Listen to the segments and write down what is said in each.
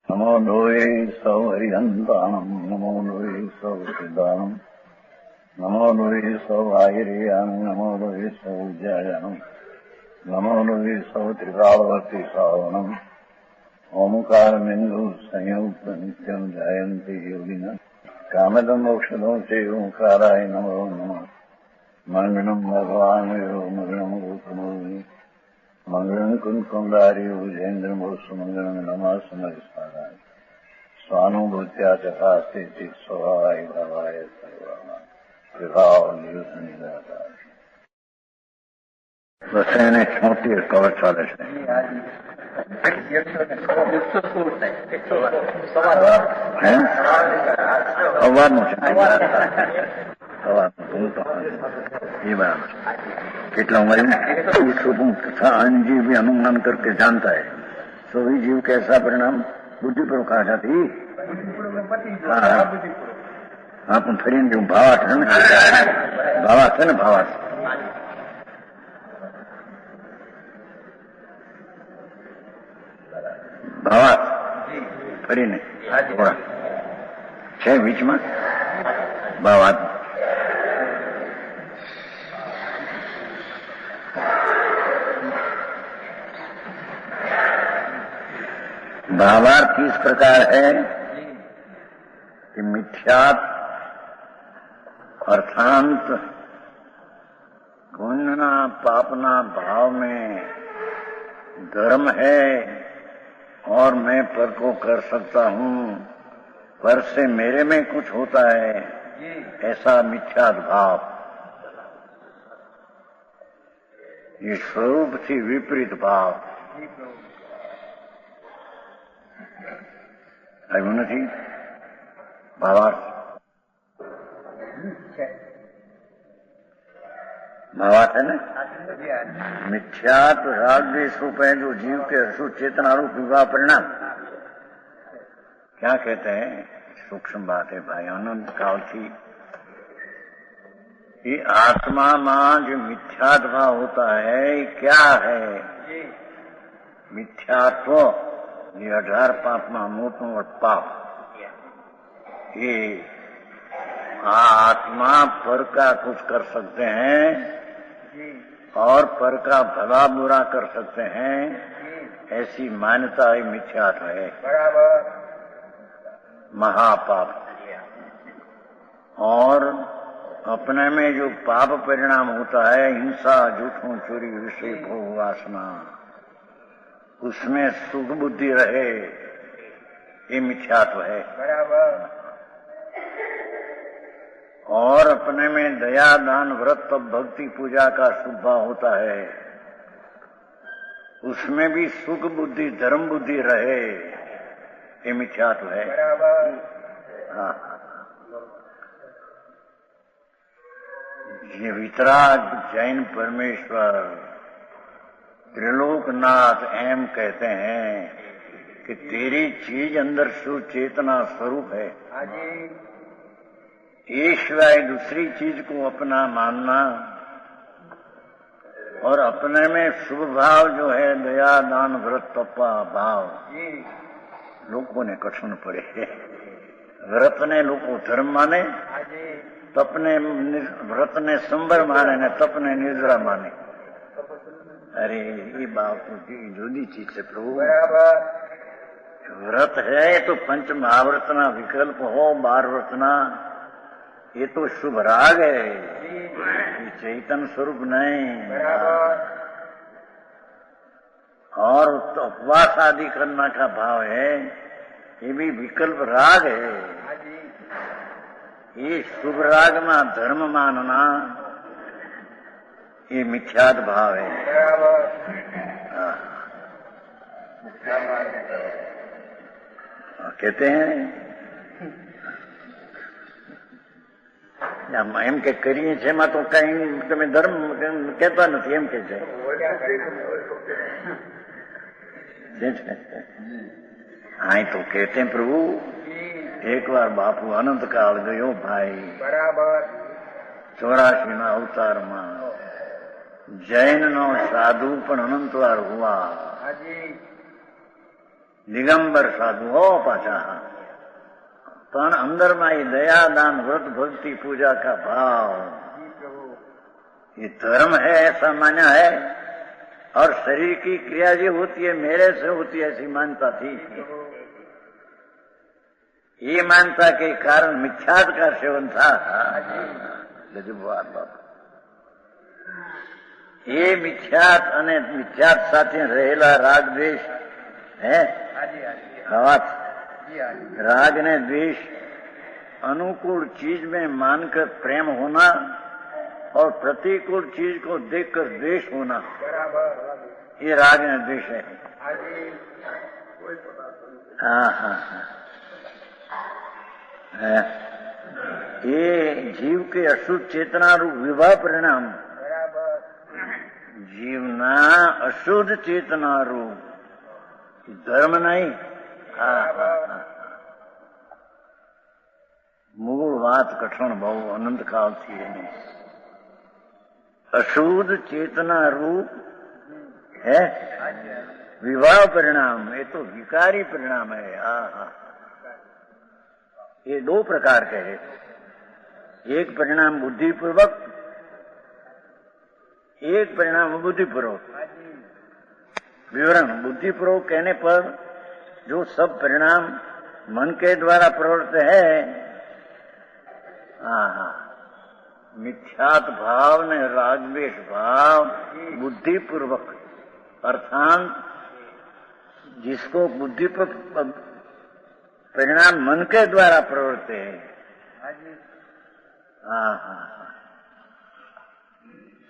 नमो लोये सौ हरिहंताणम् नमो लोये सौ सिद्धाणम् नमो लोये सौ आयर्याणम् नमो लोये सौ उज्जायानम् नमो लोये सौ त्रिकालवर्ति सावनम् ओंकारमिन्दु संयुक्त नित्यम् जायन्ति योगिनः कामदम् मोक्षदम् च ओंकाराय नमो नमः मंगलम् भगवान् मंगलम् रूपमोहि मंगलम् कुंकुंडारी उजेन्द्र सुमंगलम् नमः समरिस्मराय स्वानुभूत्या चकास्ते स्वभावाय भावाय सर्वाणाम् विभाव नियुक्त રસાયણ 76 કવર ચાલે છે. સવારનું છે ये बराबर कितना तथा अन्य जीव भी अनुमान करके जानता है तो ही जीव कैसा परिणाम बुद्धि पर कहा जाती हाँ पण फरी जो भावार्थ है ना भावार्थ भावार्थ फरी ने थोड़ा है बीच में भावार्थ भावार्थ इस प्रकार है कि मिथ्यात् अर्थांत पुण्यना पापना भाव में धर्म है और मैं पर को कर सकता हूँ, पर से मेरे में कुछ होता है, ऐसा मिथ्यात् भाव। ये स्वरूप थी विपरीत भाव આવ્યું નથી ભાવાર્થ भावार्थ है ना मिथ्यात्व राग द्वेष रूप है जो जीव के असुर चेतना रूप विवाह परिणाम क्या कहते हैं सूक्ष्म बात है भाई अनंत काल थी ये आत्मा में जो मिथ्यात्व भाव होता है क्या है मिथ्यात्व ये 18 पाप में मोटो पाप ये आत्मा पर का कुछ कर सकते हैं और पर का भला बुरा कर सकते हैं ऐसी मान्यता ही मिथ्यात्व है महापाप। और अपने में जो पाप परिणाम होता है हिंसा झूठों चोरी विषय भोग वासना उसमें सुख बुद्धि रहे ये मिथ्यात्व है और अपने में दया दान व्रत तप भक्ति पूजा का शुभ भाव होता है उसमें भी सुख बुद्धि धर्म बुद्धि रहे ये मिथ्यात्व है। हाँ ये वितराग जैन परमेश्वर त्रिलोकनाथ एम कहते हैं कि तेरी चीज अंदर शुभ चेतना स्वरूप है ये सिवाय दूसरी चीज को अपना मानना और अपने में शुभ भाव जो है दया दान व्रत तपा भाव लोगों ने कठिन पड़े व्रत ने लोगों धर्म माने तप ने व्रत ने संबर माने ने तप ने निर्जरा माने। अरे ये बात जुदी चीज है प्रभु व्रत है तो पंच महाव्रतना विकल्प हो 12 व्रतना ये तो शुभ राग है ये चैतन्य स्वरूप नहीं और तो उपवास आदि करना का भाव है ये भी विकल्प राग है ये शुभ राग में धर्म मानना ये मिथ्यात भाव है। कहते हैं એમ કે કરીએ છે એમાં તો કઈ તમે ધર્મ કહેતા નથી એમ કે છે હા તો કહેते प्रभु एक बार बापू अनंत काल गयो भाई 84 ના અવતારમાં જૈન નો સાધુ પણ અનંત વાર હુआ દિગંબર સાધુ હો પાછા, પણ અંદરમાં ये दया दान व्रत भक्ति पूजा का भाव, ये धर्म है ऐसा माना है। और शरीर की क्रिया जो होती है मेरे से होती है ऐसी मानता थी। ये मानता के कारण मिथ्यात का सेवन था। ये મિથ્યાત અને મિથ્યાત સાથે રહેલા રાગ દ્વેષ है राग ने द्वेष, अनुकूल चीज में मानकर प्रेम होना और प्रतिकूल चीज को देखकर द्वेष होना, ये राग ने द्वेष है। हाँ हाँ हाँ, ये जीव के अशुद्ध चेतना रूप विवाह परिणाम, जीवना अशुद्ध चेतना रूप धर्म नहीं। મૂળ વાત કઠણ બહુ અનંત કાળથી એની અશુદ્ધ चेतना रूप है विवाह परिणाम, ये तो विकारी परिणाम है। ये दो प्रकार के है, एक परिणाम बुद्धिपूर्वक, एक परिणाम बुद्धिपूर्वक। विवरण, बुद्धिपूर्वक कहने पर जो सब परिणाम मन के द्वारा प्रवृत्त है, मिथ्यात भाव ने रागद्वेष भाव बुद्धिपूर्वक, अर्थात जिसको बुद्धिपूर्वक परिणाम मन के द्वारा प्रवृत्त है।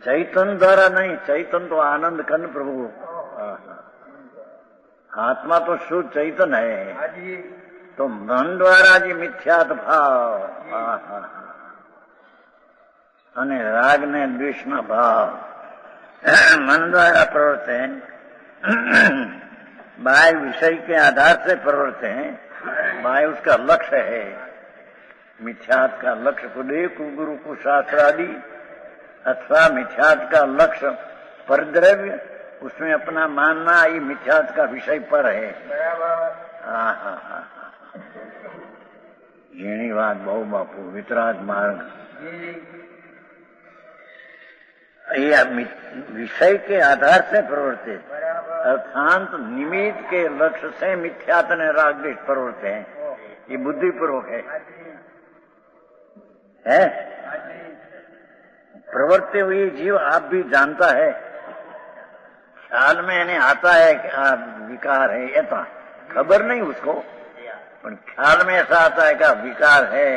चैतन्य द्वारा नहीं, चैतन्य तो आनंद कन प्रभु, आत्मा तो शुद्ध चैतन्य है, तो मन द्वारा जी मिथ्यात भाव અને રાગ ને દ્વેષ ના ભાવ मन द्वारा प्रवृत्त है, बाह्य विषय के आधार से प्रवृत्त है, बाह्य उसका लक्ष्य है। मिथ्यात का लक्ष्य खुदे गुरु को शास्त्र आदि, अथवा मिथ्यात का लक्ष्य परद्रव्य, उसमें अपना मानना, ये मिथ्यात का विषय पर है। झीणी बात बहु बापू, वितराग मार्ग, ये विषय के आधार से प्रवृत्ति, अर्थात निमित्त के लक्ष्य से मिथ्यात ने राग द्वेष प्रवृत्ति है, ये बुद्धिपूर्वक है। प्रवृत्ति हुई जीव आप भी जानता है, ख्याल में इन्हें आता है कि विकार है, ऐसा खबर नहीं उसको, पर ख्याल में ऐसा आता है कि विकार है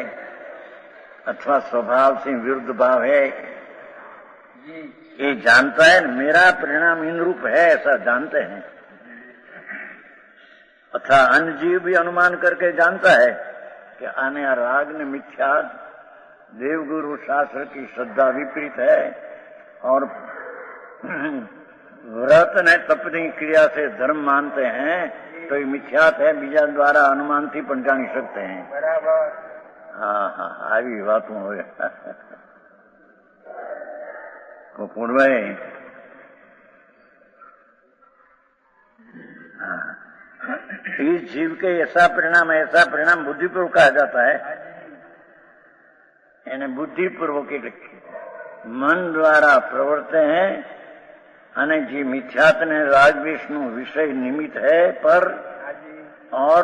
अथवा स्वभाव से विरुद्ध भाव है, ये जानता है। मेरा परिणाम इन रूप है ऐसा जानते हैं, अथवा अन्य जीव भी अनुमान करके जानता है कि आने राग ने मिथ्यात, देवगुरु शास्त्र की श्रद्धा विपरीत है, और व्रत ने तपनी क्रिया से धर्म मानते हैं, तो ये मिथ्यात है, बीजा द्वारा अनुमान थी पण जानी सकते हैं। हाँ हाँ, આવી વાતો હોય પૂર્વે इस जीव के ऐसा परिणाम बुद्धिपूर्वक कहा जाता है। यानी बुद्धिपूर्वक मन द्वारा प्रवर्ते हैं, અને જે મિથ્યાત ने राग द्वेष નું विषय निमित्त है पर, और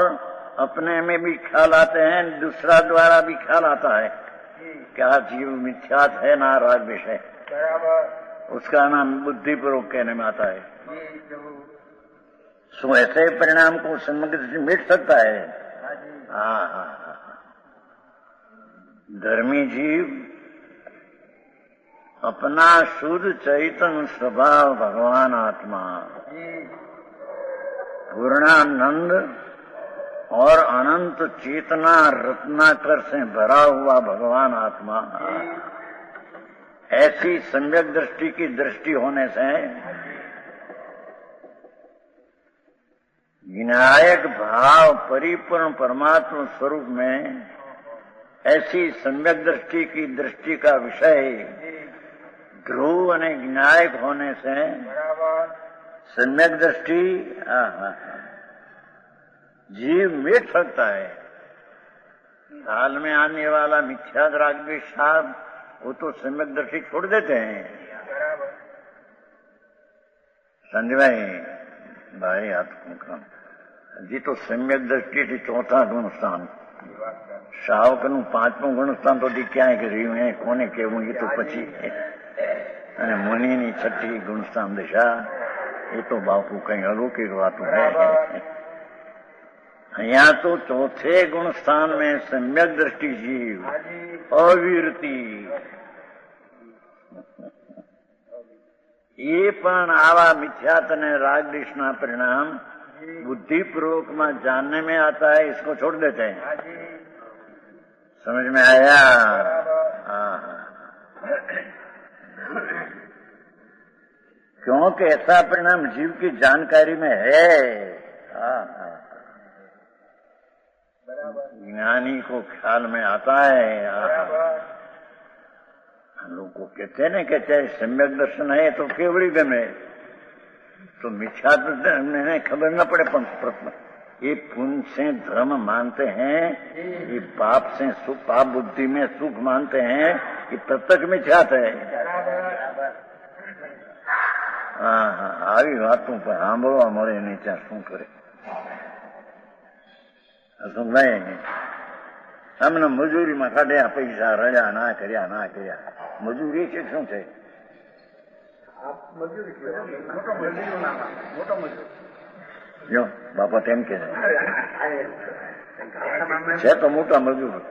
अपने में भी ख्याल आते हैं, दूसरा द्वारा भी ख्याल आता है क्या जीव मिथ्यात है ना राग द्वेष है, उसका नाम बुद्धिपूर्वक कहने में आता है। सो ऐसे परिणाम को समग्र मिट सकता है। हाँ हाँ, धर्मी जीव अपना शुद्ध चैतन्य स्वभाव भगवान आत्मा, पूर्णानंद और अनंत चेतना रत्नाकर से भरा हुआ भगवान आत्मा, ऐसी सम्यक दृष्टि की दृष्टि होने से विनायक भाव परिपूर्ण परमात्मा स्वरूप में ऐसी सम्यक दृष्टि की दृष्टि का विषय ध्रुव અને विनायक होने से सम्यक दृष्टि जीव मिट सकता है। हाल में आने वाला मिथ्या राग द्वेष साहब वो तो सम्यक दृष्टि छोड़ देते हैं। संजय भाई हाथ जी तो सम्यक दृष्टि थी चौथा गुण स्थान, શાવકનું પાંચમું ગુણસ્થાન તો ક્યાંય કર્યું હે કોને કેવું એ તો પછી, અને મુનિની છઠ્ઠી ગુણસ્થાન દિશા એ તો બાપુ કઈ અલૌકિક વાતું હે। અહીંયા તો चौथे गुणस्थान में सम्यक दृष्टि जीव अविरती ये पण आवा मिथ्यात ने राग द्वेषना परिणाम बुद्धिपूर्वक में जानने में आता है, इसको छोड़ देते हैं। समझ में आया? क्योंकि ऐसा परिणाम जीव की जानकारी में है। ज्ञानी को ख्याल में आता है। हम लोग को कहते हैं ना कि चाहे सम्यक दर्शन है तो केवड़ी गमे, तो मिथ्या में खबर न पड़े। पर ये पुण्य से धर्म मानते हैं, ये पाप से सुख, पाप बुद्धि में सुख मानते हैं, ये प्रत्यक्ष मिथ्यात है। આવી વાતો સાંભળવા મળે નહીં ત્યાં શું કરે? શું ભાઈ અમને મજૂરીમાં કાઢ્યા પૈસા, રજા ના કર્યા ના કર્યા, મજૂરી છે શું છે? જો બાપા તેમ કે છે તો મોટા મજૂર।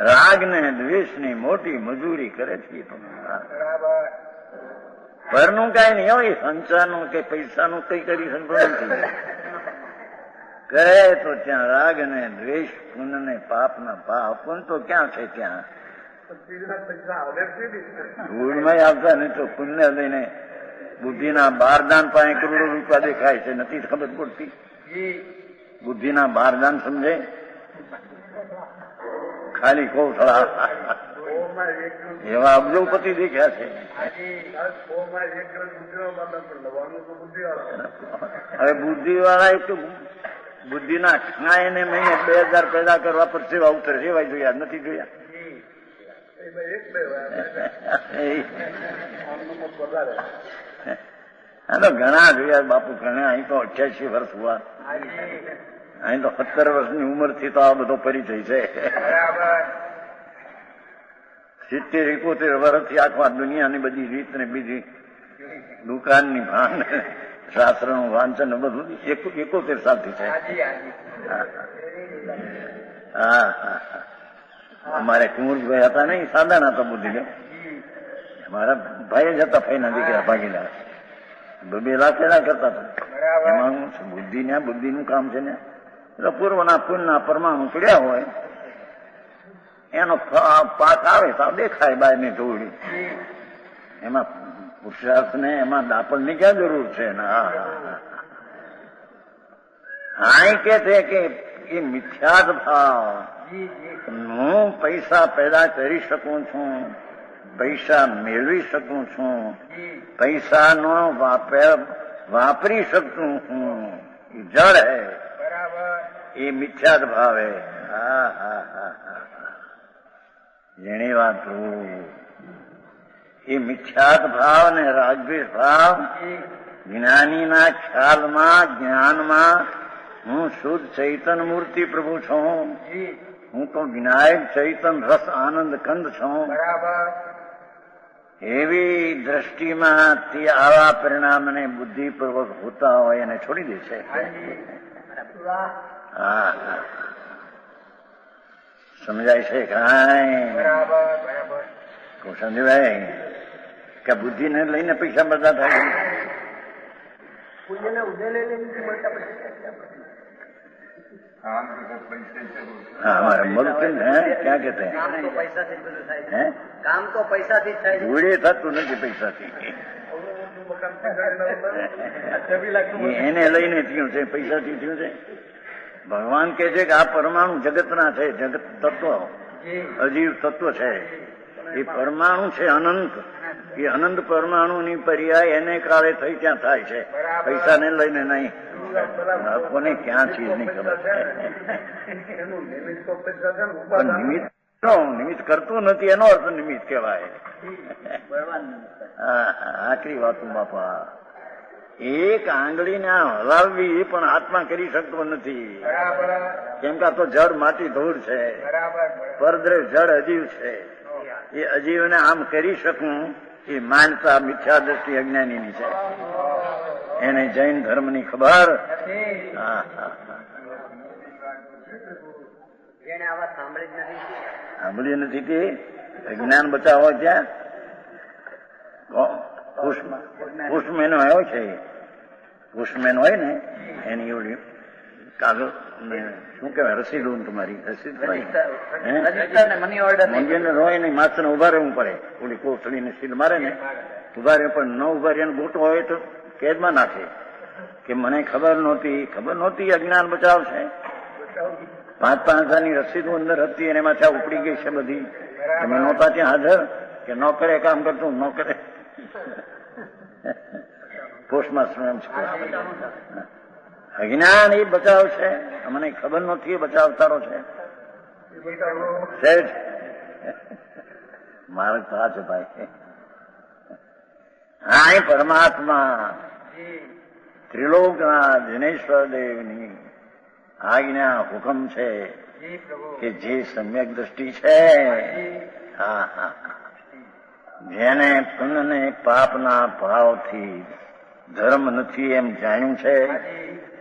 રાગ ને દ્વેષ ની મોટી મજૂરી કરે છે। પરનું કઈ નહીં હોય, સંસારનું કે પૈસાનું કઈ કરી શકતો નથી। કરે તો ત્યાં રાગ ને દ્વેષ, પુण्य ને પાપ ના ભાવ। પુण्य તો ક્યાં છે? ત્યાં ધૂળમાં આવતા નહીં તો પુण्य લઈને બુદ્ધિના બારદાન પાસે કરોડો રૂપિયા દેખાય છે, નથી ખબર પડતી। બુદ્ધિના બારદાન સમજે? ખાલી કોથળા એવા અબજોપતિ દેખ્યા છે। હવે બુદ્ધિ વાળા તો બુદ્ધિના ખાઈને મહિને 2000 પેદા કરવા પર સેવા ઉતરે, સેવા જોયા નથી જોયા? ઘણા જોયા બાપુ, ઘણા। અહીં તો 88 વર્ષ હુआ, અહીં તો 17 વર્ષની ઉંમરથી તો આ બધો પરિચય છે। 70-71 વર્ષથી આખા દુનિયાની બધી રીત ને બીજી દુકાનની ભાન, શાસ્ત્રનું વાંચન બધું 71 સાલથી છે। અમારે કુંવરભાઈ હતા ને, સાદા નતા બુદ્ધિ, મારા ભાઈ જ હતા, ભાઈના દીકરા ભાગીદાર, 2 લાખ પેદા કરતા હતા। એમાં બુદ્ધિ ને બુદ્ધિનું કામ છે ને, એટલે પૂર્વના પુણ્યના પરમાણુ પડ્યા હોય, એનો પાક આવે તો દેખાય બાયની ધૂળી, એમાં પુરુષાર્થ ને એમાં દાપણની ક્યાં જરૂર છે? હા કે છે કે એ મિથ્યાત ભાવ, હું પૈસા પેદા કરી શકું છું, પૈસા મેળવી શકું છું, પૈસાનો વાપરી શકું છું, એ જળ હે, એ મિથ્યાત ભાવ હે। જેની વાત એ મિથ્યાત ભાવ ને રાગદ્વેષ ભાવ જ્ઞાનીના ખ્યાલમાં, જ્ઞાનમાં હું શુદ્ધ ચૈતન મૂર્તિ પ્રભુ છું, હું તો વિનાયક ચૈતન રસ આનંદ કંદ છું। એવી દ્રષ્ટિમાં તે આવા પરિણામને બુદ્ધિપૂર્વક હોતા હોય એને છોડી દે છે। સમજાય છે કાંઈ? સમજાય કે બુદ્ધિને લઈને પૈસા બધા થાય? हमारा बोलते हैं क्या कहते हैं? काम तो पैसा थी, जोड़े था तो नहीं पैसा थी, એને લઈને થયું છે, પૈસાથી થયું છે। ભગવાન કહે છે કે આ પરમાણુ જગતના છે, જગત તત્વ, અજીવ તત્વ છે, એ પરમાણુ છે અનંત. એ અનંત પરમાણુની પર્યાય એને કાળે થઈ ત્યાં થાય છે, પૈસાને લઈને નહીં. કોને ક્યાં ચીજ ની ખબર છે? નિમિત્ત કરતું નથી એનો અર્થ નિમિત્ત કહેવાય. આખરી વાતું બાપા, એક આંગળીને હલાવવી પણ આત્મા કરી શકતો નથી. કેમ કે આ તો જળ માટી ધૂળ છે, પરદ્રવ જળ અજીવ છે. એ અજીવને આમ કરી શકું એ માનતા મિથ્યા દ્રષ્ટિ અજ્ઞાનીની છે. એને જૈન ધર્મની ખબર. સાંભળી નથી તે જ્ઞાન બચાવો ત્યાં પુષ્પમેન આવ્યો છે. પુષ્પમેન હોય ને એની એવડી કાગળ શું કેવાય, રસીદું તમારી રસીદ હોય ને માત્ર ઉભા રહેવું પડે. ઓલી કોથળીને સીલ મારે ને ઉભા રહે, પણ ન ઉભા રહે ગોટો હોય તો કેદમાં નાખે કે મને ખબર નહોતી અજ્ઞાન બચાવ છે. 5,000ની રસીદો અંદર હતી અને એમાં ત્યાં ઉપડી ગઈ છે બધી. તમે નહોતા ત્યાં હાજર કે ન કરે કામ કરતું ન કરે. પોસ્ટમાસ્ટર એમ છે, અજ્ઞાન એ બચાવ છે, મને ખબર નથી એ બચાવ તારો છે. મારે તો આ છે ભાઈ. હા, એ પરમાત્મા ત્રિલોકના જિનેશ્વર દેવની આજ્ઞા હુકમ છે કે જે સમ્યક દ્રષ્ટિ છે, જેને પુણ્ય ને પાપના ભાવથી ધર્મ નથી એમ જાણ્યું છે,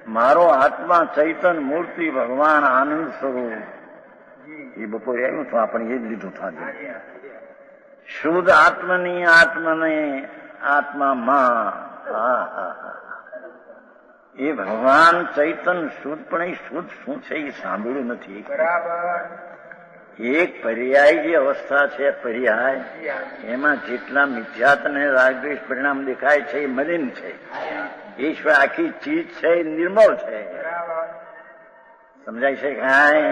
મારો આત્મા ચૈતન મૂર્તિ ભગવાન આનંદ સ્વરૂપ. એ બપોરે આવ્યું તો આપણે એ જ લીધું થાય. શુદ્ધ આત્મની આત્મને આત્મામાં એ ભગવાન ચૈતન શુદ્ધ, પણ એ શુદ્ધ શું છે એ સાંભળ્યું નથી. એક પર્યાય જે અવસ્થા છે, પર્યાય એમાં જેટલા મિથ્યાત્વને રાગદ્વેષ પરિણામ દેખાય છે એ મલિન છે. ઈશ્વર આખી ચીજ છે એ નિર્મળ છે. સમજાય છે? કાંઈ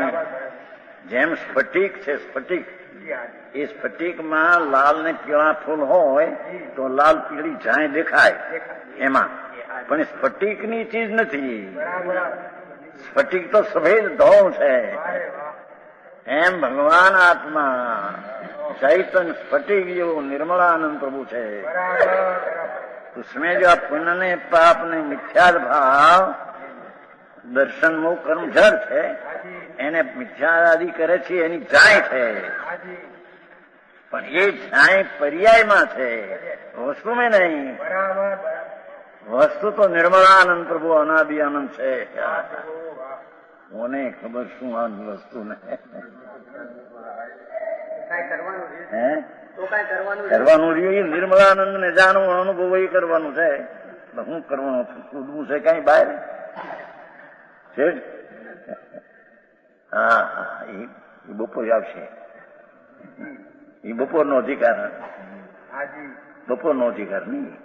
જેમ સ્ફટિક છે, સ્ફટિક એ સ્ફટિકમાં લાલ ને પીળા ફૂલ હોય તો લાલ પીળી જાય દેખાય એમાં, પણ સ્ફટિકની ચીજ નથી. સ્ફટિક તો સફેદ ધોળ છે. એમ ભગવાન આત્મા ચૈતન સ્ફટિક જેવું નિર્મળાનંદ પ્રભુ છે. उसमें जो पुण्य ने पाप ने मिथ्या भाव દર્શન મુખ કર્મ જળ છે, એને મિથ્યા આદિ કરે છે એની જાય છે, પણ એ જાય પર્યાયમાં છે, વસ્તુમાં નહીં. વસ્તુ તો નિર્મળાનંદ પ્રભુ અનાદિ આનંદ છે. કોને ખબર શું આ વસ્તુ ને કરવાનું રહ્યું. નિર્મળાનંદ ને જાણવું, અનુભવ એ કરવાનું છે. શું કરવાનું? કૂદવું છે કઈ બહાર છે? હા, એ બપોર આવશે. એ બપોરનો અધિકાર, બપોરનો અધિકાર નહીં.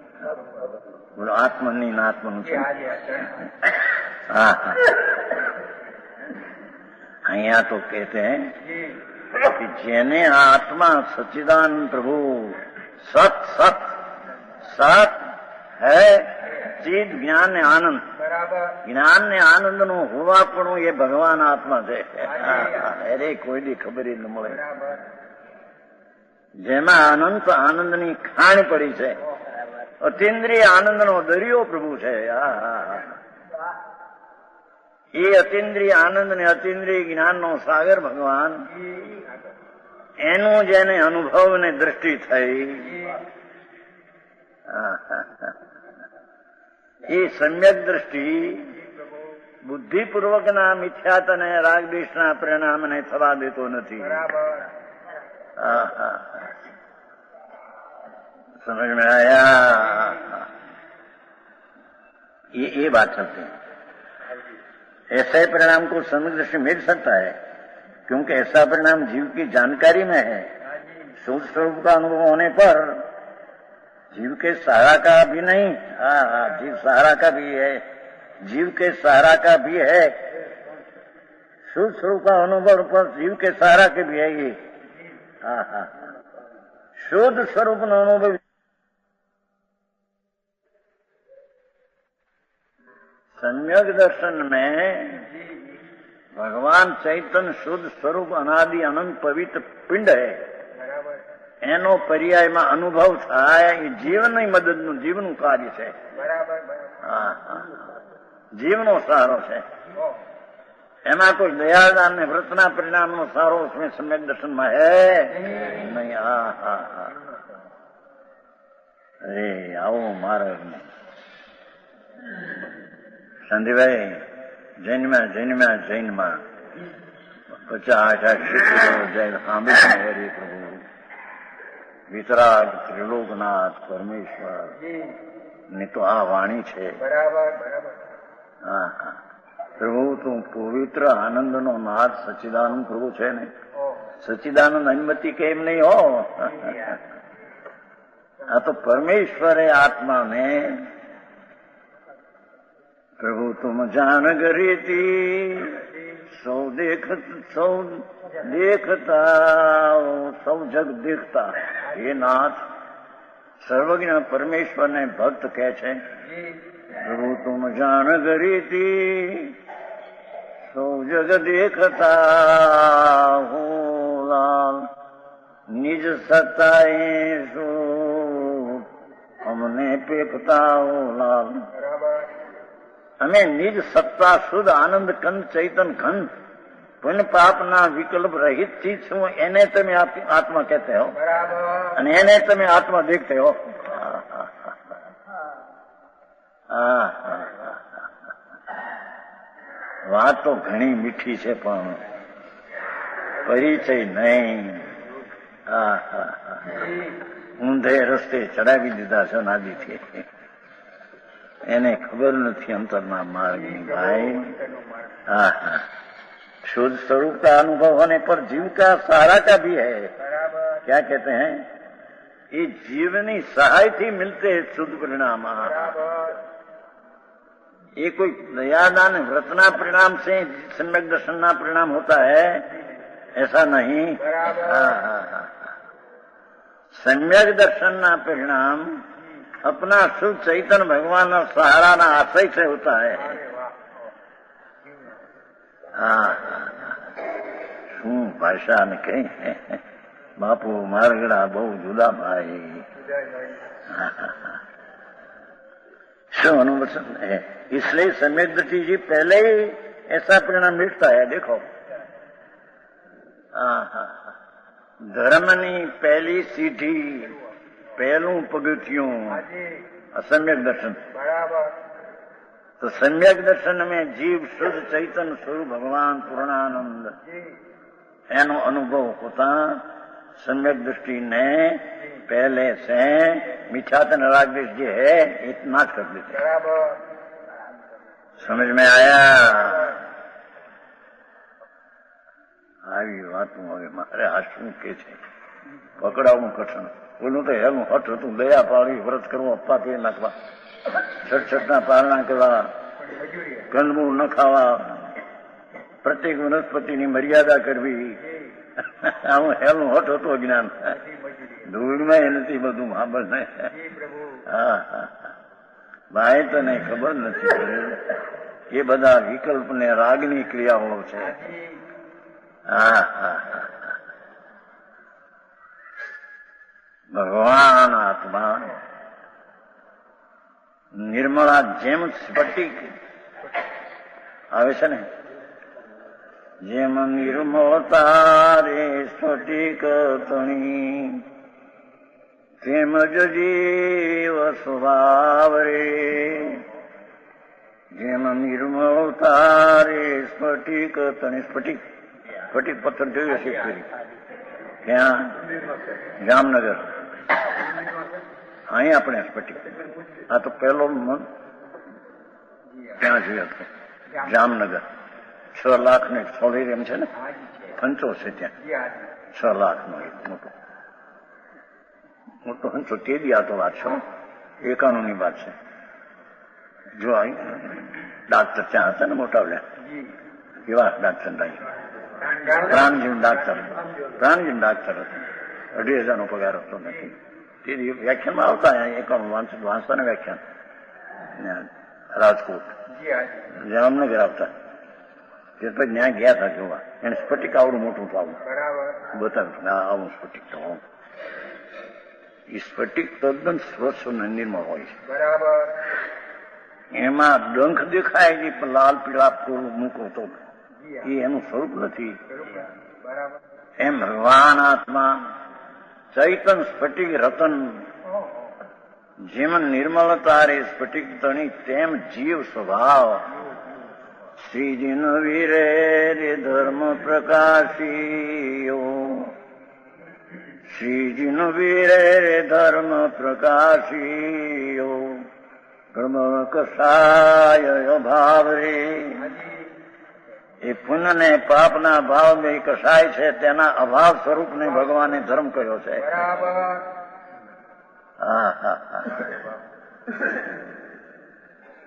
બોલો આત્મની આત્મનું છે. હા, અહીંયા તો કહેતે હૈ कि જેને આત્મા સચ્चिदानंद प्रभु सत सत सत है ચિદ જ્ઞાન ને આનંદ. જ્ઞાન ને આનંદ નું હોવાપણું એ ભગવાન આત્મા છે. અરે કોઈની ખબર ન મળે. જેમાં અનંત આનંદની ખાણ પડી છે. અતિન્દ્રિય આનંદનો દરિયો પ્રભુ છે. એ અતિન્દ્રિય આનંદ ને અતિન્દ્રિય જ્ઞાનનો સાગર ભગવાન, એનું જેને અનુભવ ને દ્રષ્ટિ થઈ, એ સમ્યક દ્રષ્ટિ બુદ્ધિપૂર્વકના મિથ્યાત અને રાગદ્વેષના પરિણામને થવા દેતો નથી. समझ में आया? ये बात चलती है. ऐसे परिणाम को सम्यक दृष्टि मिल सकता है, क्योंकि ऐसा परिणाम जीव की जानकारी में है. शुद्ध स्वरूप का अनुभव होने पर जीव के सहारा का भी नहीं, जीव सहारा का भी है, जीव के सहारा का भी है. शुद्ध स्वरूप का अनुभव पर जीव के सहारा के भी है ये. શુદ્ધ સ્વરૂપનો અનુભવ सम्यक दर्शन में भगवान चैतन्य शुद्ध स्वरूप अनादि अनंत पवित्र पिंड है एनो पर्यायમાં અનુભવ થાય એ જીવનની મદદનું જીવનું કાર્ય છે. જીવનો સહારો છે. એમાં કોઈ દયાદાન ને વ્રતના પરિણામનો સહારો उसमें सम्यक दर्शन में है नहीं. અરે આવો માર્ગ સંધીભાઈ જૈનમાં 50,000 જૈન સાંભળી હરે પ્રભુ વિતરાગ ત્રિલોકનાથ પરમેશ્વર ની તો આ વાણી છે. હા પ્રભુ તું પવિત્ર આનંદનો નાથ સચ્ચિદાનંદ પ્રભુ છે ને. સચ્ચિદાનંદ અનુમતિ કેમ નહીં હો. આ તો પરમેશ્વરે આત્માને प्रभु तुम जान गरीती सौ देखता सौ जग देखता. ये नाथ सर्वज्ञ परमेश्वर ने भक्त કહે છે प्रभु तुम जान गरीती सौ जग देखता हो लाल निज सत्ताए सो हमने पेपता हो लाल. અમે નિજ સત્તા શુદ્ધ આનંદ કંદ ચૈતન ઘન પુન પાપના વિકલ્પ રહિત ચીજ છું એને તમે આત્મા કહેતે હો અને એને તમે આત્મા દેખતે હો. વાત તો ઘણી મીઠી છે પણ પરિચય નહીં. ઊંધે રસ્તે ચડાવી દીધા છે નાદીથી. એને ખબર નથી अंतरना मार्ग भाई. शुद्ध स्वरूप का अनुभव होने पर जीव का सहारा का भी है. क्या कहते हैं ये जीवनी सहाय थी मिलते हैं शुद्ध परिणाम. ये कोई दयादान व्रतना परिणाम से सम्यक दर्शन परिणाम होता है ऐसा नहीं. सम्यक दर्शन परिणाम अपना शुद्ध चैतन्य भगवान और सहारा ना आश्रय से होता है. શું ભાષા ને કઈ બાપુ મારગડા બહુ જુદા ભાઈ. શું અનુવચન है. इसलिए सम्यक दृष्टि जी पहले ही ऐसा परिणाम मिलता है. देखो ધર્મની પહેલી સીઢી પહેલું પગથિયું असम्यक दर्शन. तो सम्यक दर्शन में जीव शुद्ध चैतन्य स्वरूप भगवान पूर्णानंद एनो अनुभव होता सम्यक दृष्टि ने पहले से मिथ्यात्व रागदेश जो है इतना कर देते. समझ में आया. આવી વાતો હવે મારે આ શું કે છે પકડાવું કઠણ. બોલું તો હેલું હઠ હતું દયા પાડી વ્રત કરવું અપ્પા કે નાખવા છટછટના પારણા કરવા કંદમૂળ ન ખાવા પ્રત્યેક વનસ્પતિની મર્યાદા કરવી. આવું હેલું હઠ હતું જ્ઞાન. ધૂળમાં નથી બધું સાંભળ ને. ભાઈ તને ખબર નથી એ બધા વિકલ્પ ને રાગની ક્રિયાઓ છે. ભગવાન આત્મા નિર્મળા જેમ સ્ફટિક આવે છે ને જેમ નિર્મળતા રે સ્ફટિક તણી તેમ જ જીવ સ્વભાવ રે. જેમ નિર્મળતા રે સ્ફટિક તણી સ્ફટિક સ્ફટિક પથ્થર જોયો છે ફેરી ક્યાં જામનગર. અહીં આપણે સ્ફટિક આ તો પહેલો ત્યાં જોયો હતો જામનગર. 6 લાખ ને સોલેરિયમ છે ને હંચો છે ત્યાં 6 લાખનો એક મોટો હંચો. તે દી આ તો વાત છે 91 ની વાત છે. જો અહીં ડાક્ટર ત્યાં હતા ને મોટાવડ્યા કેવા ડાક્ટર પ્રાણજીવ ડાક્ટર હતા. 2,500 પગાર હતો નથી. તે વ્યાખ્યાનમાં આવતા એક વાંચતાના વ્યાખ્યાન રાજકોટ જામનગર આવતા. તે પછી ત્યાં ગયા હતા જોવા. એને સ્ફટિક આવડું મોટું તો આવું બતાવ્યું, આવું સ્ફટિક તો આવું. એ સ્ફટિક તદ્દન સ્વચ્છ અને નિર્મળ હોય છે. એમાં ડંખ દેખાય છે પણ લાલ પીળા ફૂલ મૂકો તો એ એનું સ્વરૂપ નથી. એમ ભગવાન આત્મા ચૈતન સ્ફટિક રતન જેમ નિર્મળતા રે સ્ફટિક તણી તેમ જીવ સ્વભાવ શ્રીજીન વીરે રે ધર્મ પ્રકાશીઓ શ્રીજીન વીરે રે ધર્મ પ્રકાશીઓ કર્મ કસાય ભાવ રે. એ પુણ્ય ને પાપના ભાવ બે કસાય છે તેના અભાવ સ્વરૂપને ભગવાને ધર્મ કર્યો છે.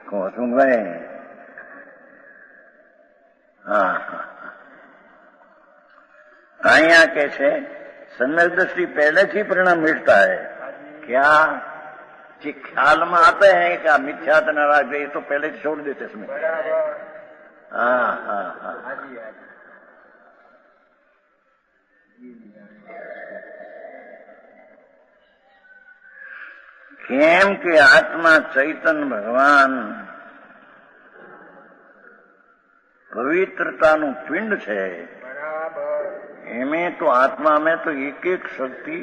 કહો છું ભાઈ. અહીંયા કે છે सम्यक दृष्टि पहले से परिणाम मिलता है. क्या जी ख्याल में आते हैं कि मिथ्यात्व नाराज ये तो पहले से छोड़ देते इसमें. हाँ हाँ हाँ. કેમ કે આત્મા ચૈતન ભગવાન પવિत्रताનું પિંડ છે. એમે તો આત્મા में तो एक एक शक्ति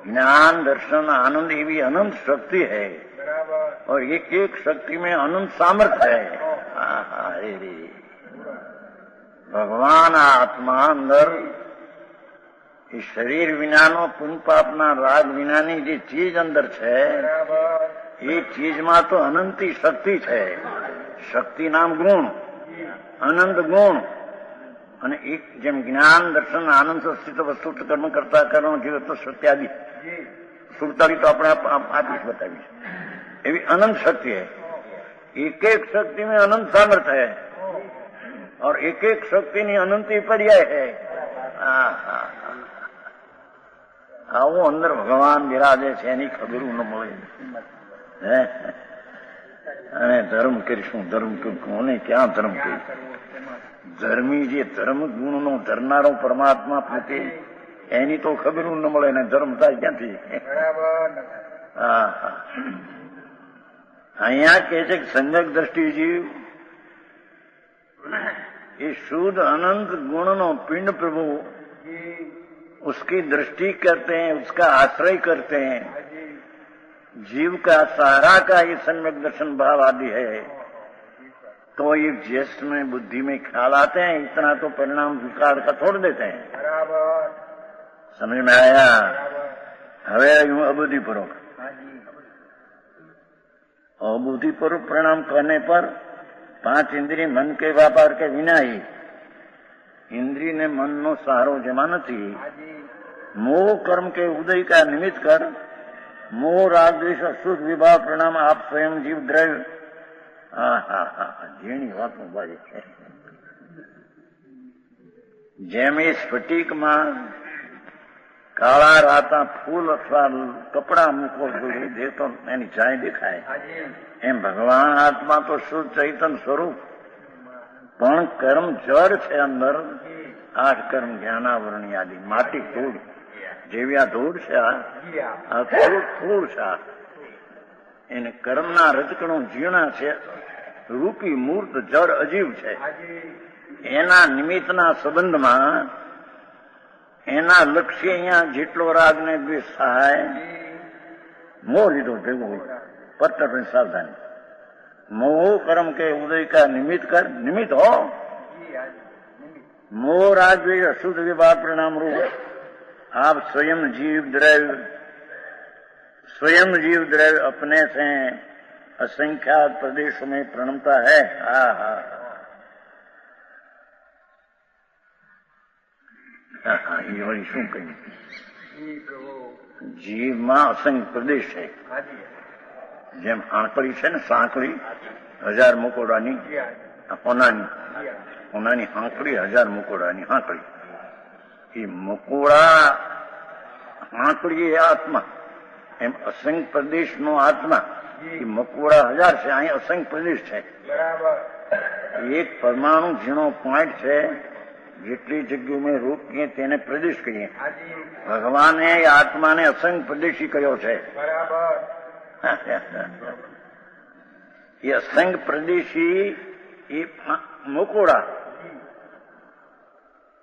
ज्ञान दर्शन आनंद ये भी अनंत शक्ति है और एक एक शक्ति में अनंत सामर्थ्य है. भगवान आत्मा अंदर એ શરીર વિનાનો પુન પાપના રાગ વિનાની જે ચીજ અંદર છે એ ચીજમાં તો અનંતી શક્તિ છે. શક્તિ નામ ગુણ, અનંત ગુણ. અને એક જેમ જ્ઞાન દર્શન આનંદ અસ્તિત્વ વસ્તુ કર્મ કરતા કર્મ જીવ તો સત્યાદિ સુરતાલી તો આપણે આપીશ બતાવીશ એવી અનંત શક્તિ है. एक एक शक्ति में अनंत सामर्थ्य है और एक एक शक्ति ની અનંતી પર્યાય है. આવું અંદર ભગવાન બિરાજે છે એની ખબર ન મળે. અને ધર્મ કરીશું ધર્મ કોને ક્યાં ધર્મ કરીશું. ધર્મી જે ધર્મ ગુણનો ધરનારો પરમાત્મા પ્રત્યે એની તો ખબર ન મળે ને ધર્મ થાય ક્યાંથી. અહીંયા કે છે કે સંજક દ્રષ્ટિ જીવ એ શુદ્ધ अनंत गुणनो पिंड प्रभु उसकी दृष्टि करते हैं, उसका आश्रय करते हैं. जीव का सहारा का ये सम्यक दर्शन भाव आदि है तो ये ज्येष्ठ में बुद्धि में ख्याल आते हैं. इतना तो परिणाम विकार का छोड़ देते हैं. समझ में आया. હવે હું અબુદ્ધિપૂર્વક अबुद्धिपूर्वक परिणाम करने पर 5 इंद्रिय मन के व्यापार के विना ही इंद्रिय ने मन नो सहारो जमा નથી. मोह कर्म के उदय का निमित्त कर मोह राग द्वेष अशुद्ध विभाव परिणाम आप स्वयं जीव द्रव्य. જેની વાતો ભાઈ જેમ એ સ્ફટિકમાં કાળા રાતા ફૂલ અથવા કપડા મૂકો દેતો એની છાય દેખાય એમ ભગવાન આત્મા તો શુદ્ધ ચૈતન સ્વરૂપ પણ કર્મ જળ છે અંદર. 8 કર્મ જ્ઞાનાવરણી આદિ માટી ધૂળ જેવી આ ધૂળ છે આ ધૂળ છે. એને કર્મના રજકણો ઝીણા છે. રૂપી મૂર્ત જળ અજીવ છે. એના નિમિત્તના સંબંધમાં એના લક્ષ્ય અહીંયા જેટલો રાગ ને દ્વેષ સહાય મોહ લીધો ભેગો પત્તર પણ સાવધાની. मोह कर्म के उदय का निमित्त कर निमित्त हो. मोह राग अशुद्ध विभाग परिणाम रूप आप स्वयं जीव द्रव्य अपने से असंख्यात प्रदेशों में प्रणमता है. ये वही શું કહ્યું. જીવમાં અસંખ્ય પ્રદેશ છે. જેમ આંકડી છે ને સાંકડી 1000 મુકોડાની હોનાની આંકડી 1000 મુકોડાની આંકડી. એ મુકોડા આંકડી એ આત્મા, એમ અસંખ્ય પ્રદેશનો આત્મા એ મકોડા 1000 છે, અહીં અસંખ્ય પ્રદેશ છે. એક પરમાણુ ઝીણો પોઈન્ટ છે, જેટલી જગ્યાએ મેં રોકીએ તેને પ્રદેશ કહીએ. ભગવાને આત્માને અસંખ્ય પ્રદેશી કહ્યો છે. એ અસંખ્ય પ્રદેશી એ મકોડા,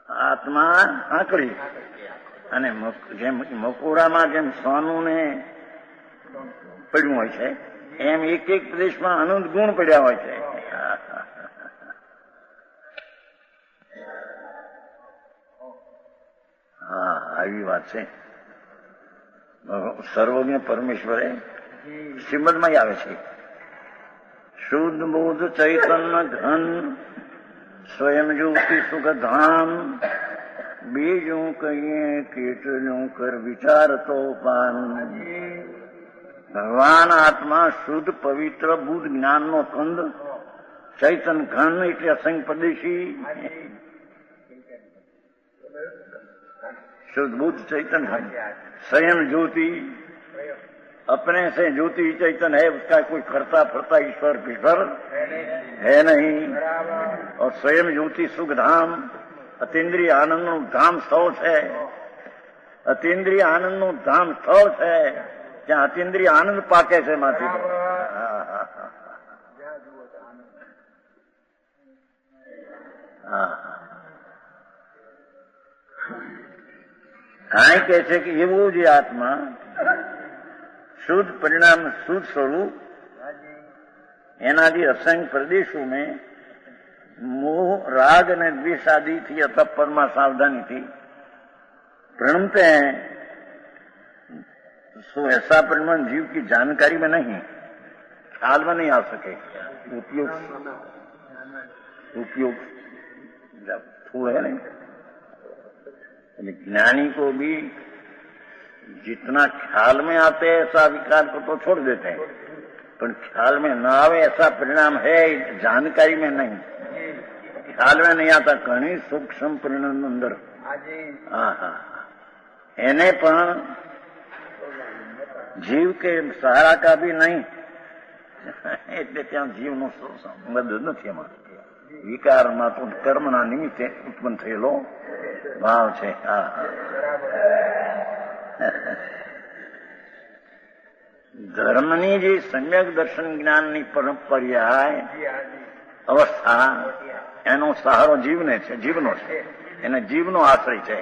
આત્મા આંકડી. અને જેમ મકોડામાં જેમ સોનું ને પડ્યું હોય છે, એમ એક એક પ્રદેશમાં અનંત ગુણ પડ્યા હોય છે. હા, આવી વાત છે. સર્વજ્ઞ પરમેશ્વરે શ્રીમદમાં આવે છે, શુદ્ધ બોધ ચૈતન્ય ઘન સ્વયં જ્યોતિ સુખ ધામ, બીજું કહીએ કેટલું કર વિચાર તો પાન. ભગવાન આત્મા શુદ્ધ પવિત્ર બુદ્ધ જ્ઞાનનો કંદ, ચૈતન ઘન એટલે અસંખ્ય પ્રદેશી, शुद्ध बुद्ध चैतन है, स्वयं ज्योति, अपने से ज्योति चैतन है, उसका कोई करता फरता ईश्वर ईश्वर है नहीं. और स्वयं ज्योति सुख धाम, अतीन्द्रिय आनंद નું ધામ સ્થળ છે. અતીન્દ્રિય આનંદ નું ધામ સ્થળ છે, ત્યાં અતીન્દ્રિય આનંદ પાકે છે માંથી. અહીં કહે છે કે એવું જે આત્મા શુદ્ધ પરિણામ શુદ્ધ સ્વરૂપ, એનાથી અસંખ્ય પ્રદેશો में मोह राग અને द्वेष आदि थी अतःपरमा सावधानी थी प्रणमते हैं. सो ऐसा परिणाम जीव की जानकारी में नहीं, ख्याल में नहीं आ सके. उपयोग थोड़ा है नहीं. ज्ञानी को भी जितना ख्याल में आते हैं ऐसा विकार को तो छोड़ देते हैं, पर ख्याल में न आवे ऐसा परिणाम है जानकारी में नहीं. ख्याल में नहीं आता, घनी सूक्ष्म परिणाम अंदर. हाँ हाँ, एने पण जीव के सहारा का भी नहीं, એટલે ત્યાં જીવનો મદદ નથી. એમાં વિકારમાં તો કર્મના નિમિત્તે ઉત્પન્ન થયેલો ભાવ છે. હા, ધર્મની જે સમ્યક દર્શન જ્ઞાનની પરંપર્યાય અવસ્થા, એનો સહારો જીવને છે, જીવનો છે, એને જીવનો આશ્રય છે.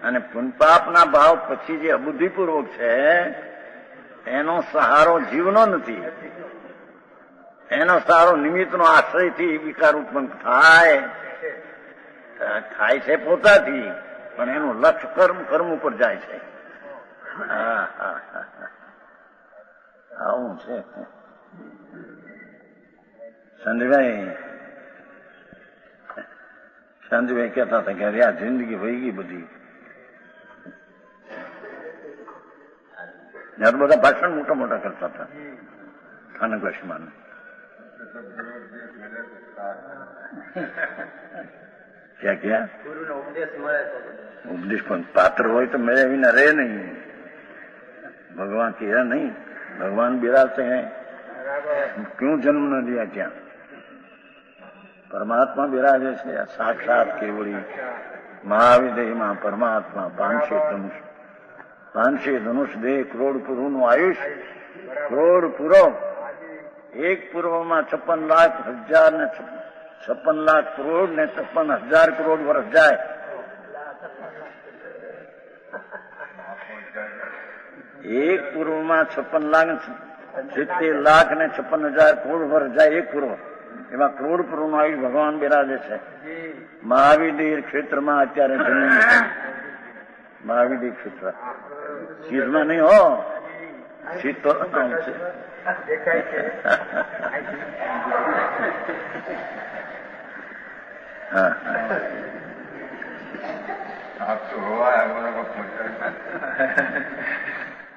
અને પુનપાપના ભાવ પછી જે અબુદ્ધિપૂર્વક છે, એનો સહારો જીવનો નથી, એનો સહારો નિમિત્તનો આશ્રયથી વિકાર ઉત્પન્ન થાય છે પોતાથી, પણ એનું લક્ષ્ય કર્મ ઉપર જાય છે. આવું છે. શાંતિભાઈ કહેતા હતા કે આ જિંદગી વહી ગઈ બધી. ત્યારે બધા ભાષણ મોટા મોટા કરતા હતા સ્થાનકવાસીમાં. ક્યાં ક્યાં ઉપદેશ પણ પાત્ર હોય તો મેળે વિના રહે નહીં. ભગવાન કહે નહીં, ભગવાન બિરાજते हैं, क्यों जन्म न लिया? क्या परमात्मा विराजे છે સાક્ષાત કેવળી મહાવિદેહમાં પરમાત્મા. 500 ધનુષ દેહ, કરોડ પૂર્વનું આયુષ, કરોડ પૂર્વ, એક પૂર્વમાં 56 લાખ હજાર ને 56 લાખ કરોડ ને 56,000 કરોડ વર્ષ જાય. એક પૂર્વમાં 56 લાખ 70 લાખ ને 56,000 કરોડ વર્ષ જાય. એક પૂર્વ, એમાં કરોડ પૂર્વનું આયુષ ભગવાન બિરાજે છે. મહાવિદેહ ક્ષેત્રમાં અત્યારે જન્મ, મહાવિદેહ ક્ષેત્ર શીરમાં નહીં હો, શીત તો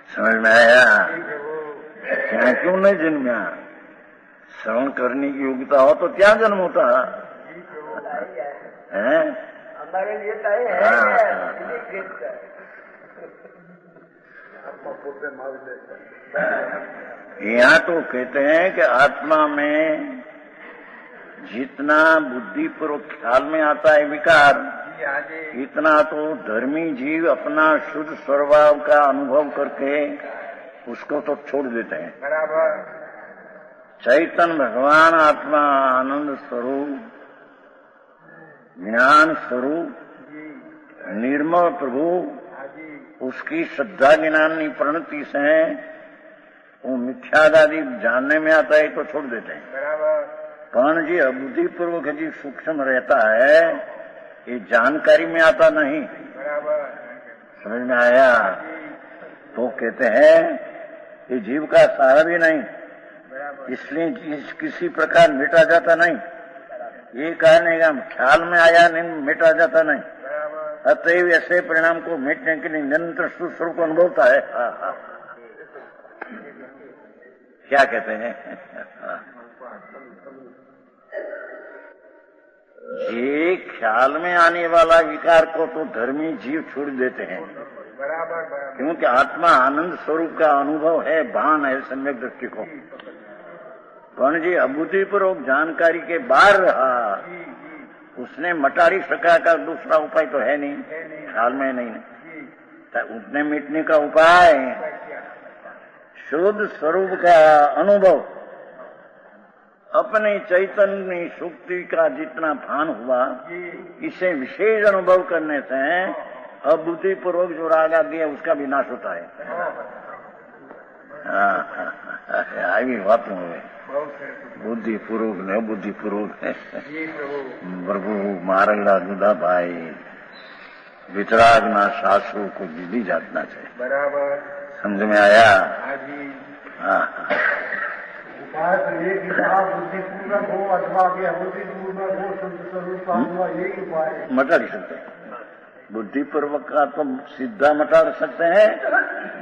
समझ में आया? ત્યાં क्यों नहीं जन्म्या? श्रवण करने की योग्यता हो तो क्या जन्म होता है? यहाँ तो कहते हैं कि आत्मा में जितना बुद्धिपूर्वक ख्याल में आता है विकार, इतना तो धर्मी जीव अपना शुद्ध स्वभाव का अनुभव करके उसको तो छोड़ देते हैं। बराबर। चैतन्य भगवान आत्मा आनंद स्वरूप, ज्ञान स्वरूप, निर्मल प्रभु, उसकी श्रद्धा ज्ञानी प्रणति से वो मिथ्यादादि जानने में आता है तो छोड़ देते हैं। बराबर। पण जी अबुद्धिपूर्वक जी सूक्ष्म रहता है, ये जानकारी में आता नहीं। बराबर। समझ में आया? तो कहते हैं ये जीव का सारा भी नहीं, इसलिए किसी प्रकार मिटा जाता नहीं। ये कहने का ख्याल में आया नहीं, मिटा जाता नहीं। अतएव ऐसे परिणाम को मिटने के लिए निरंतर सुस्वरूप अनुभवता है। क्या कहते हैं? ये ख्याल में आने वाला विकार को तो धर्मी जीव छोड़ देते हैं। बराबर। क्योंकि आत्मा आनंद स्वरूप का अनुभव है, भान है सम्यक दृष्टि को। पण जी अबुद्धिपूर्वक जानकारी के बाहर रहा, उसने मटा नहीं सका का दूसरा उपाय तो है नहीं, ख्याल में नहीं। तो उतने मिटने का उपाय शुद्ध स्वरूप का अनुभव, अपने चैतन्य शक्ति का जितना भान हुआ, इसे विशेष अनुभव करने से अबुद्धिपूर्वक जो राग आदि है उसका विनाश होता है। આવી વાતો હવે બુદ્ધિપૂર્વક ને અબુદ્ધિપૂર્વક પ્રભુ મારેલા જુદાભાઈ વિતરાગના શાસ્ત્રો કોઈ બીજી જાતના છે। बराबर। समझ में आया? हाँ। उपाय तो ये कि जहाँ बुद्धिपूर्वक हो अथवा कि अबुद्धिपूर्वक हो, शुद्ध स्वरूप का हुआ, यही उपाय है। मटा नहीं सकते। बुद्धिपूर्वक का तो सीधा मटा सकते हैं,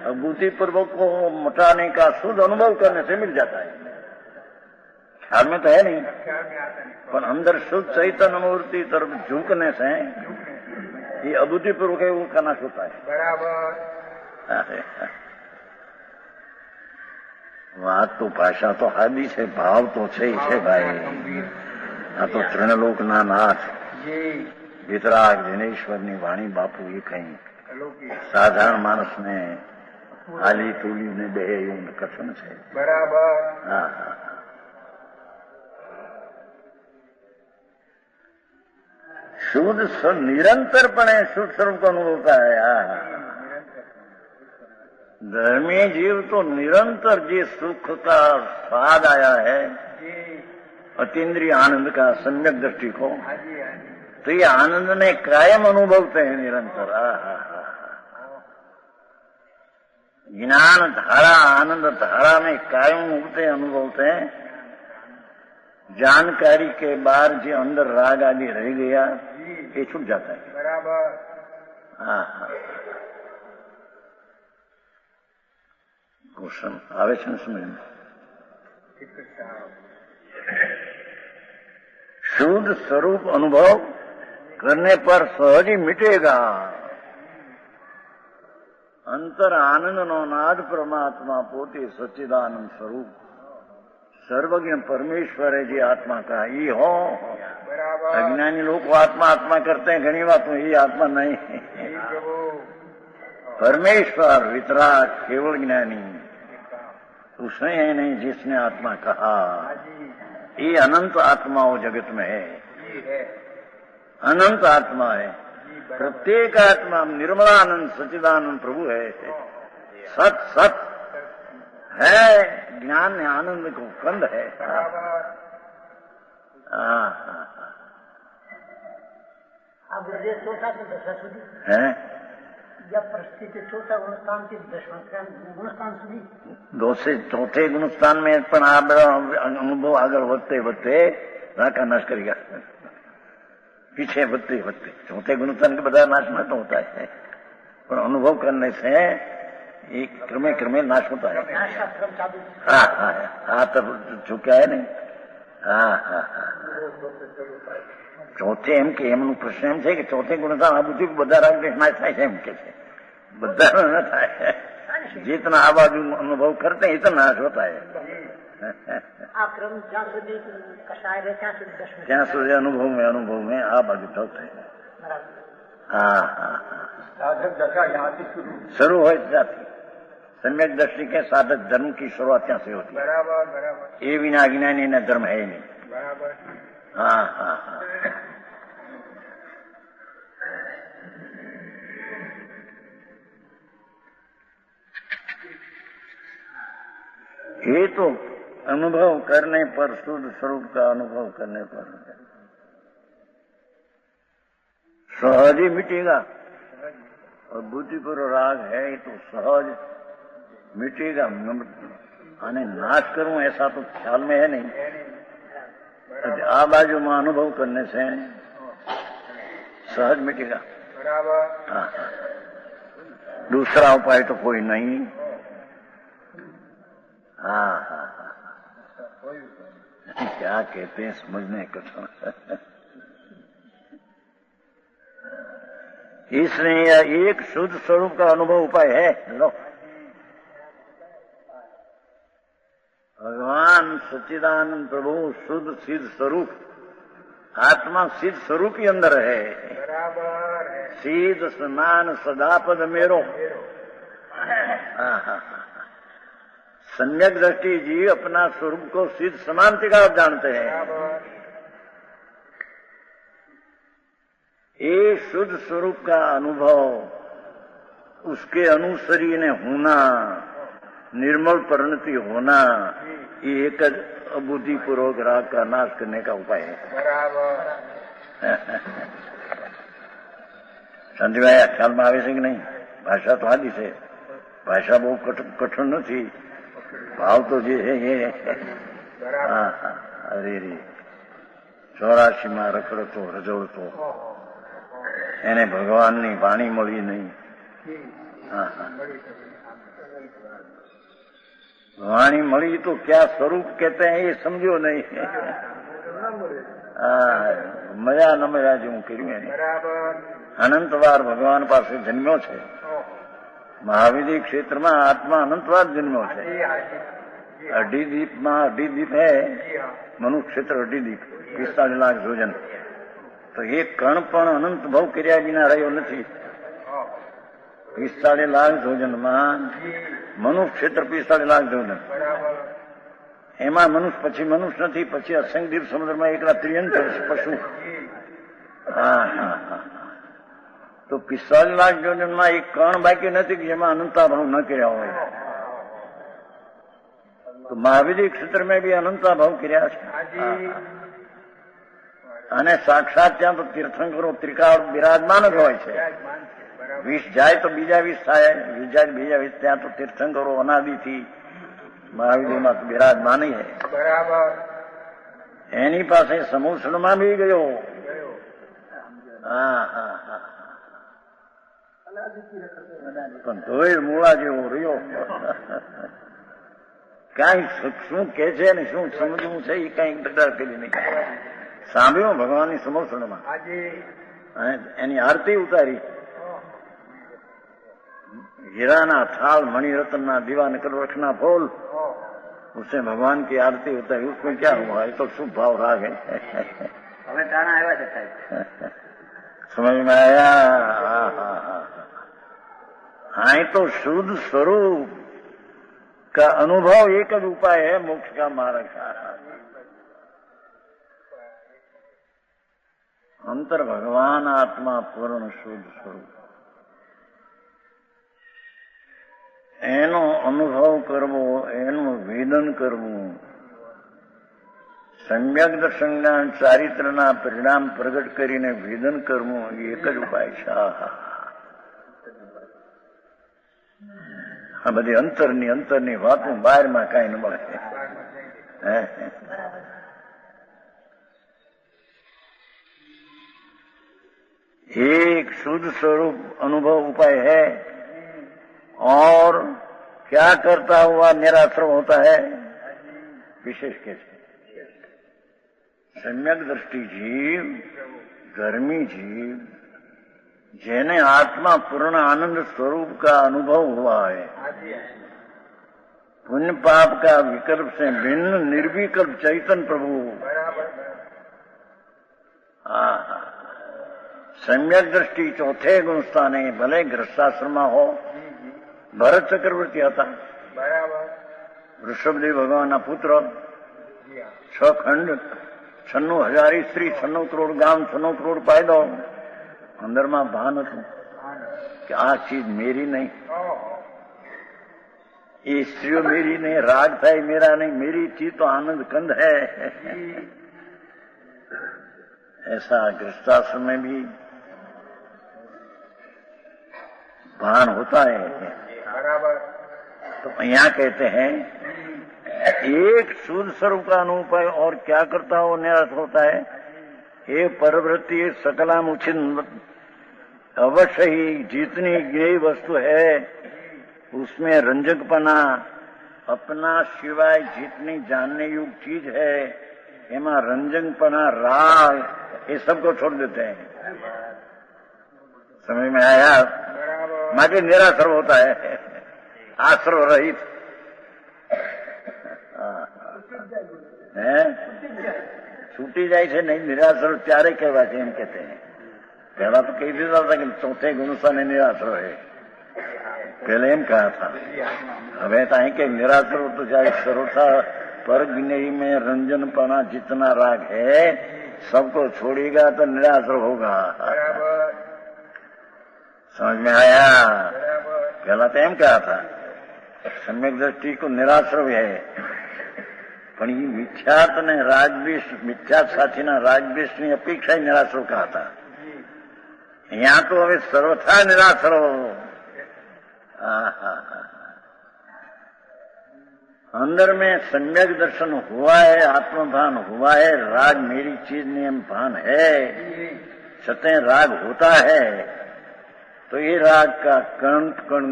और बुद्धिपूर्वक को मटाने का शुद्ध अनुभव करने से मिल जाता है। ख्याल में तो है नहीं, पर अंदर शुद्ध चैतन्य मूर्ति तरफ झुकने से ये अबुद्धिपूर्वक है, वो का नाश होता है। बराबर। વાત તો ભાષા તો હાદી છે, ભાવ તો છે ભાઈ। આ તો ત્રણલોકના નાથ વિતરાગ દિનેશ્વરની વાણી બાપુ એ કઈ સાધારણ માણસને હાલી તૂલીને બે એવું કથન છે। બરાબર। હા। शुद्ध निरंतरपणे शुद्ध स्वरूप को अनुभवता है। धर्मी जीव तो निरंतर जी सुख का स्वाद आया है, अतीन्द्रिय आनंद का सम्यक दृष्टि को, तो ये आनंद ने कायम अनुभवते हैं निरंतर। ज्ञान धारा आनंद धारा में कायम उगते अनुभवते हैं। जानकारी के बाद जो अंदर राग आदि रह गया ये छूट जाता है। बराबर। हाँ। क्वेश्चन आवे छे समझ में? शुद्ध स्वरूप अनुभव करने पर सहज ही मिटेगा। अंतर आनंद नो नाद परमात्मा पोते सच्चिदानंद स्वरूप सर्वज्ञ परमेश्वर है जी आत्मा का ये हो। अज्ञानी लोग आत्मा आत्मा करते हैं घनी बातों, ये आत्मा नहीं। परमेश्वर वितराग केवल ज्ञानी उसने है नहीं जिसने आत्मा कहा। ये अनंत आत्मा वो जगत में है, अनंत आत्मा है। प्रत्येक आत्मा निर्मलानंद सच्चिदानंद प्रभु है। सत सत है, ज्ञान आनंद को कंद है। है या परिस्थिति चौथा गुणस्थान की 10वां गुणस्थान सुधी 2 से 4थे गुणस्थान में पण आ अनुभव आगे વધते વધते राका नाश करेगा। पीछे बढ़ते बढ़ते 4थे गुणस्थान के બધા नाश मत होता है, पर अनुभव करने से एक क्रमे क्रमे नाश होता है। हाँ तब चुका है नहीं। हाँ। ચોથે એમ કે એમનું પ્રશ્ન એમ છે કે ચોથે ગુણસ્થાન આ બધું બધા રાગ નાશ થાય છે એમ કે છે, બધા ન થાય। जितना आबादी अनुभव करते हैं इतना नाश होता है। આ ક્રમ જ્યાં સુધી કસાય રહે ત્યાં સુધી દર્શન ત્યાં સુધી અનુભવ में આ બાજુ થતો है। બરાબર। हाँ हाँ हाँ साधक दशा यहाँ से शुरू हो जाती। सम्यक दृष्टि के साधक धर्म की शुरुआत यहाँ से होती है। बराबर बराबर ये बिना ज्ञानी न धर्म है ही नहीं। बराबर। हाँ हाँ हाँ ये तो अनुभव करने पर, शुद्ध स्वरूप का अनुभव करने पर सहज ही मिटेगा। और बुद्धिपूर्व राग है तो सहज मिटेगा। आने नाश करूं ऐसा तो ख्याल में है नहीं। आ बाजू में अनुभव करने से सहज मिटेगा। बराबर। हाँ दूसरा उपाय तो कोई नहीं। हाँ हाँ हाँ क्या कहते हैं समझने कठिन। इसलिए एक शुद्ध स्वरूप का अनुभव उपाय है। लो भगवान सच्चिदानंद प्रभु शुद्ध सिद्ध स्वरूप, आत्मा सिद्ध स्वरूप ही अंदर है। बराबर है। सिद्ध समान सदापद मेरो। सम्यक दृष्टि जी अपना स्वरूप को सिद्ध समानता का जानते हैं। ये शुद्ध स्वरूप का अनुभव, उसके अनुसरी ने होना, निर्मल परिणति होना, ये एक अबुद्धि पूर्वक राग का नाश करने का उपाय है। बराबर। संधि भाई ख्याल में आवे कि नहीं? भाषा तो आदि से भाषा बहुत कठिन नहीं, भाव तो जे है ये। हाँ हाँ अरे रे 84 में રખડતો રજોડતો એને ભગવાનની વાણી મળી નહીં। हाँ हाँ वाणी मળી तो क्या स्वरूप कहते हैं ये समझो नहीं। मजा न मजा जो કર્યું એને અનંતવાર ભગવાન પાસે જન્મ્યો છે। મહાવિધિ ક્ષેત્રમાં આત્મા અનંતવાર જન્મ્યો છે। અઢીદીપમાં અઢીદીપ है, મનુષ્ય ક્ષેત્ર અઢીદીપ 45 લાખ જોજન। તો એક કણ પણ અનંત ભવ કર્યા વિના રહ્યો નથી। 45 લાખ જોજનમાં મનુષ્ય ક્ષેત્ર 45 લાખ જોજન। એમાં મનુષ્ય પછી મનુષ્ય નથી, પછી અસંખ્ય દીપ સમુદ્રમાં એકલા ત્રિયંતર પશુ। હા હા હા તો 45 લાખ જોજનમાં એક કણ બાકી નથી કે જેમાં અનંતા ભાવ ન કર્યા હોય। તો મહાવિધિ ક્ષેત્ર में भी અનંતા ભાવ કર્યા છે। અને સાક્ષાત ત્યાં તો તીર્થંકરો ત્રિકાળ બિરાજમાન જ હોય છે। 20 જાય તો બીજા 20 થાય, 20 જાય બીજા 20। ત્યાં તો તીર્થંકરો અનાદિથી મહાવિધિમાં તો બિરાજમાન है। બરાબર। એની પાસે સમૂષણમાં બી ગયો। હા હા હા પણ ધોઈ મૂળા જેવો રહ્યો। કઈ શું કે છે ને શું સમજવું છે એ કઈ ડર કરી નહીં। સાંભળ્યું ભગવાનની સમૂષણમાં એની આરતી ઉતારી। हीराना थाल मणिरत्न दीवा निकलना फूल, उससे भगवान की आरती उतारी। उसमें क्या हुआ? ये तो शुभ भाव राग है। हमें टाना आया था समझ में आया? हाँ तो शुद्ध स्वरूप का अनुभव एक ही उपाय है मोक्ष का मार्ग का। अंतर भगवान आत्मा पूर्ण शुद्ध स्वरूप એનો અનુભવ કરવો, એનું વેદન કરવું, સમ્યક દર્શનના ચારિત્રના પરિણામ પ્રગટ કરીને વેદન કરવું એ એક જ ઉપાય છે। આ બધી અંતરની વાતો બહારમાં કાંઈ ન મળે। एक शुद्ध स्वरूप अनुभव उपाय है और क्या करता हुआ निराश्रम होता है? विशेष कैसे सम्यक दृष्टि जीव, धर्मी जीव જેને આત્મા પૂર્ણ આનંદ સ્વરૂપ का अनुभव हुआ है, पुण्य पाप का विकल्प से भिन्न निर्विकल्प चैतन्य प्रभु, सम्यक दृष्टि चौथे गुण स्थाने भले गृहस्थाश्रम हो, भरत चक्रवर्ती હતા, ऋषभदेव ભગવાનના પુત્ર, 6 ખંડ, 96,000 સ્ત્રી, 96 કરોડ ગામ, 96 કરોડ પાયદો. અંદરમાં ભાન હતું કે આ ચીજ મેરી નહીં, ये स्त्रियों मेरी नहीं, राग था मेरा नहीं, मेरी चीज तो आनंद कंद है. ऐसा गृहस्थाश्रम में भी भान होता है. तो यहाँ कहते हैं एक शुद्ध स्वरूप का अनुभव और क्या करता हो निराश होता है. ये परवृत्ति सकलामुचित अवश्य ही जितनी ज्ञेय वस्तु है उसमें रंजकपना, अपना सिवाय जितनी जानने योग्य चीज है एमा रंजकपना, राग, ये सबको छोड़ देते हैं. समझ में आया? माके निराश्रव होता है, आश्रव रहित है. छूटी जाए છે नहीं, निराश्रव ત્યારે કહેવાય છે એમ કહેते हैं. पहला तो कही देता था कि चौथे गुण से निराश्रव है, पहले एम कहा था. હવે ताही के निराश्रव तो जाए सर्वथा पर विनय में रंजनपना जितना राग है सबको छोड़ेगा तो निराश्रव होगा. समझ में आया? पहला तो एम कहा था सम्यक दृष्टि को निराश्रव है, પણ એ મિથ્યાત ને રાગદ્વેષ, મિથ્યાત સાથેના રાગદ્વેષની અપેક્ષા નિરાશ્રવ કहा था. यहाँ तो હવે सर्वथा निराश्रव. अंदर में सम्यक दर्शन हुआ है, आत्मभान हुआ है, राग मेरी चीज नियम भान है, सत्य राग होता है, तो ये राग का कण कण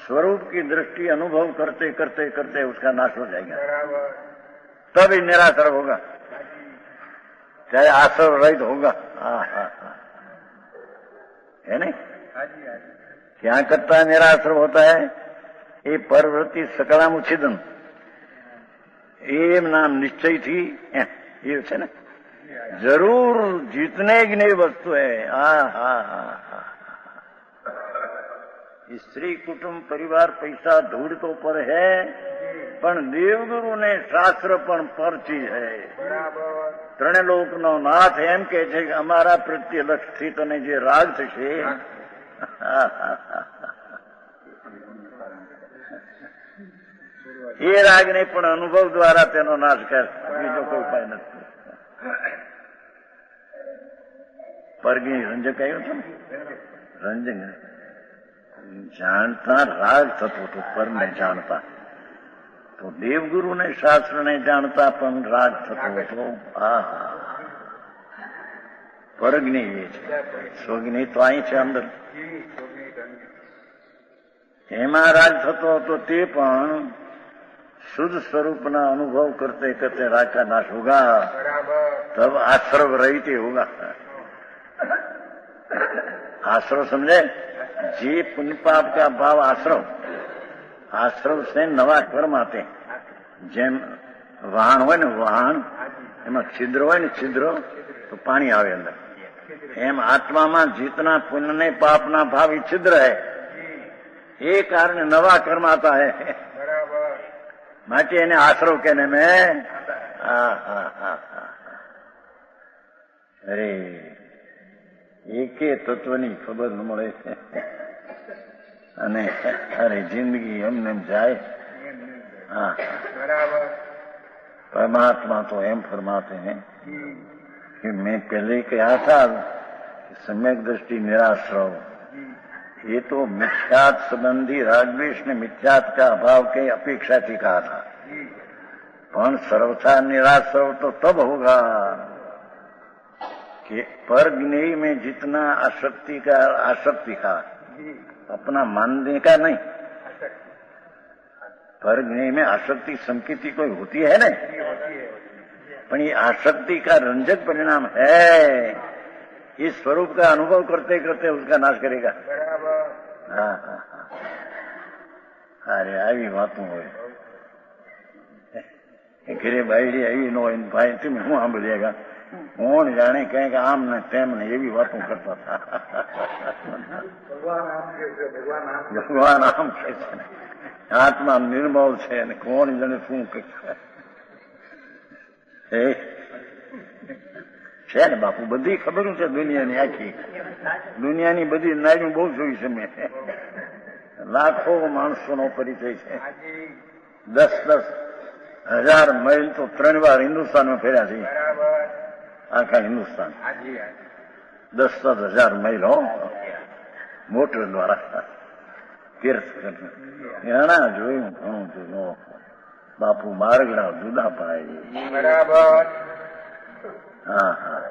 स्वरूप की दृष्टि अनुभव करते करते करते उसका नाश हो जाएगा. तब ही निराश्रव होगा, चाहे आश्रव रहित होगा. है नहीं? क्या करता है निराश्रव होता है? ये परवृत्ति सकलामुच्छेदन एम नाम निश्चय थी ये છે ને जरूर जितने ज्ञेय वस्तु है. स्त्री कुटुंब परिवार पैसा धूड़ तो पर है, पण देवगुरु ने शास्त्र पण पर चीज है. ત્રણે લોકનો નાથ એમ કે છે કે અમારા પ્રત્યે લક્ષથી તને જે રાગ થશે એ રાગને પણ અનુભવ દ્વારા તેનો નાશ કર, બીજો કોઈ ઉપાય નથી. પરગી રંજક આવ્યો છે ને, રંજક જાણતા રાગ થતો હતો, પર નહીં જાણતા. તો દેવગુરુ ને શાસ્ત્ર ને જાણતા પણ રાગ થતો હતો. પરજ્ઞ એ છે, સ્વજ્ઞ તો અહીં છે અંદર. એમાં રાગ થતો હતો, તે પણ शुद्ध स्वरूप ना अनुभव करते करते राग का नाश होगा, तब आश्रव रहित होगा. आश्रव समझे? जे पुण्य पाप का भाव आश्रव, आश्रव से नवा कर्म आते. જેમ વહાણ હોય ને, વહાણ એમાં છિદ્ર હોય ને, છિદ્ર તો પાણી આવે અંદર. એમ આત્મામાં जितना पुण्य ने पाप ना भाव छिद्र है, ये कारण नवा कर्म आता है. માટે એને આશ્રવ કેને મેં. અરે એકે તત્વની ખબર ન મળે અને અરે જિંદગી એમને એમ જાય. परमात्मा तो एम फरमाते हैं कि मैं पहले ही कहा था कि सम्यक दृष्टि निराश्रव, ये तो मिथ्यात संबंधी रागद्वेष ने मिथ्यात का अभाव के अपेक्षा थी कहा था. पण सर्वथा निराश्रव तो तब होगा कि पर ज्ञेय में जितना आसक्ति का अपना मानने का नहीं. पर ज्ञेय में आसक्ति संकेती कोई होती है नहीं, पण ये आसक्ति का रंजक परिणाम है. इस स्वरूप का अनुभव करते करते उसका नाश करेगा। हाँ हाँ हाँ, अरे આવી વાતો હોય ઘરે બાયડી આવી ન હોય ભાઈ તમે શું સાંભળીએગા કોણ જાણે કંઈક આમ ને તેમ ને એવી વાતો કરતા હતા। ભગવાન આમ કહે છે ને આત્મા નિર્મળ છે અને કોણ જાણે શું કહે છે ને બાપુ બધી ખબર છે દુનિયાની આખી દુનિયાની બધી નાર્યું બહુ જોઈ છે મેં લાખો માણસોનો પરિચય છે 10,000 મૈલ તો 3 વાર હિન્દુસ્તાનમાં ફેર્યા છે આખા હિન્દુસ્તાન 10,000 મૈલ હો મોટર દ્વારા તીર્થ ઘણા જોયું ઘણું જોયું બાપુ માર્ગડા જુદા પાય બરાબર। હા હા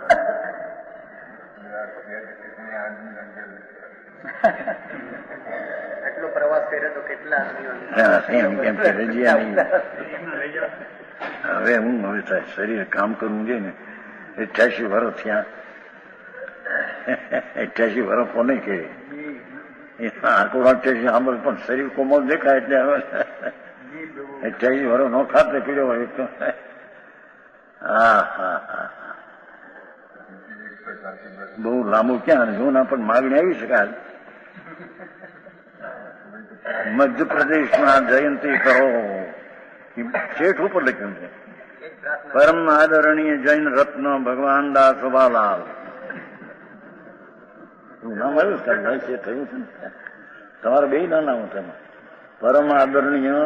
આટલો પ્રવાસ કર્યો તો કેટલા એમ કેમ કે રજિયા નહીં હવે હું હવે થાય શરીર કામ કરવું જોઈએ ને 88 વર્ષ થયા 88 વર્ષ કોને કે આંકડો 88 સાંભળ પણ શરીર કોમળ દેખાય એટલે હવે 88 વર્ષ નો ખાતે પીડ્યો હોય તો હા હા હા બહુ લાંબુ ક્યાં જૂના પણ માગણી આવી શકાય। મધ્યપ્રદેશમાં જયંતિ કરો શેઠ ઉપર લખ્યું છે પરમ આદરણીય જૈન રત્ન ભગવાન દાસ શોભાલાલ નામ આવ્યું છે થયું છે ને તમારે બે ના નામ તેમાં પરમ આદરણીય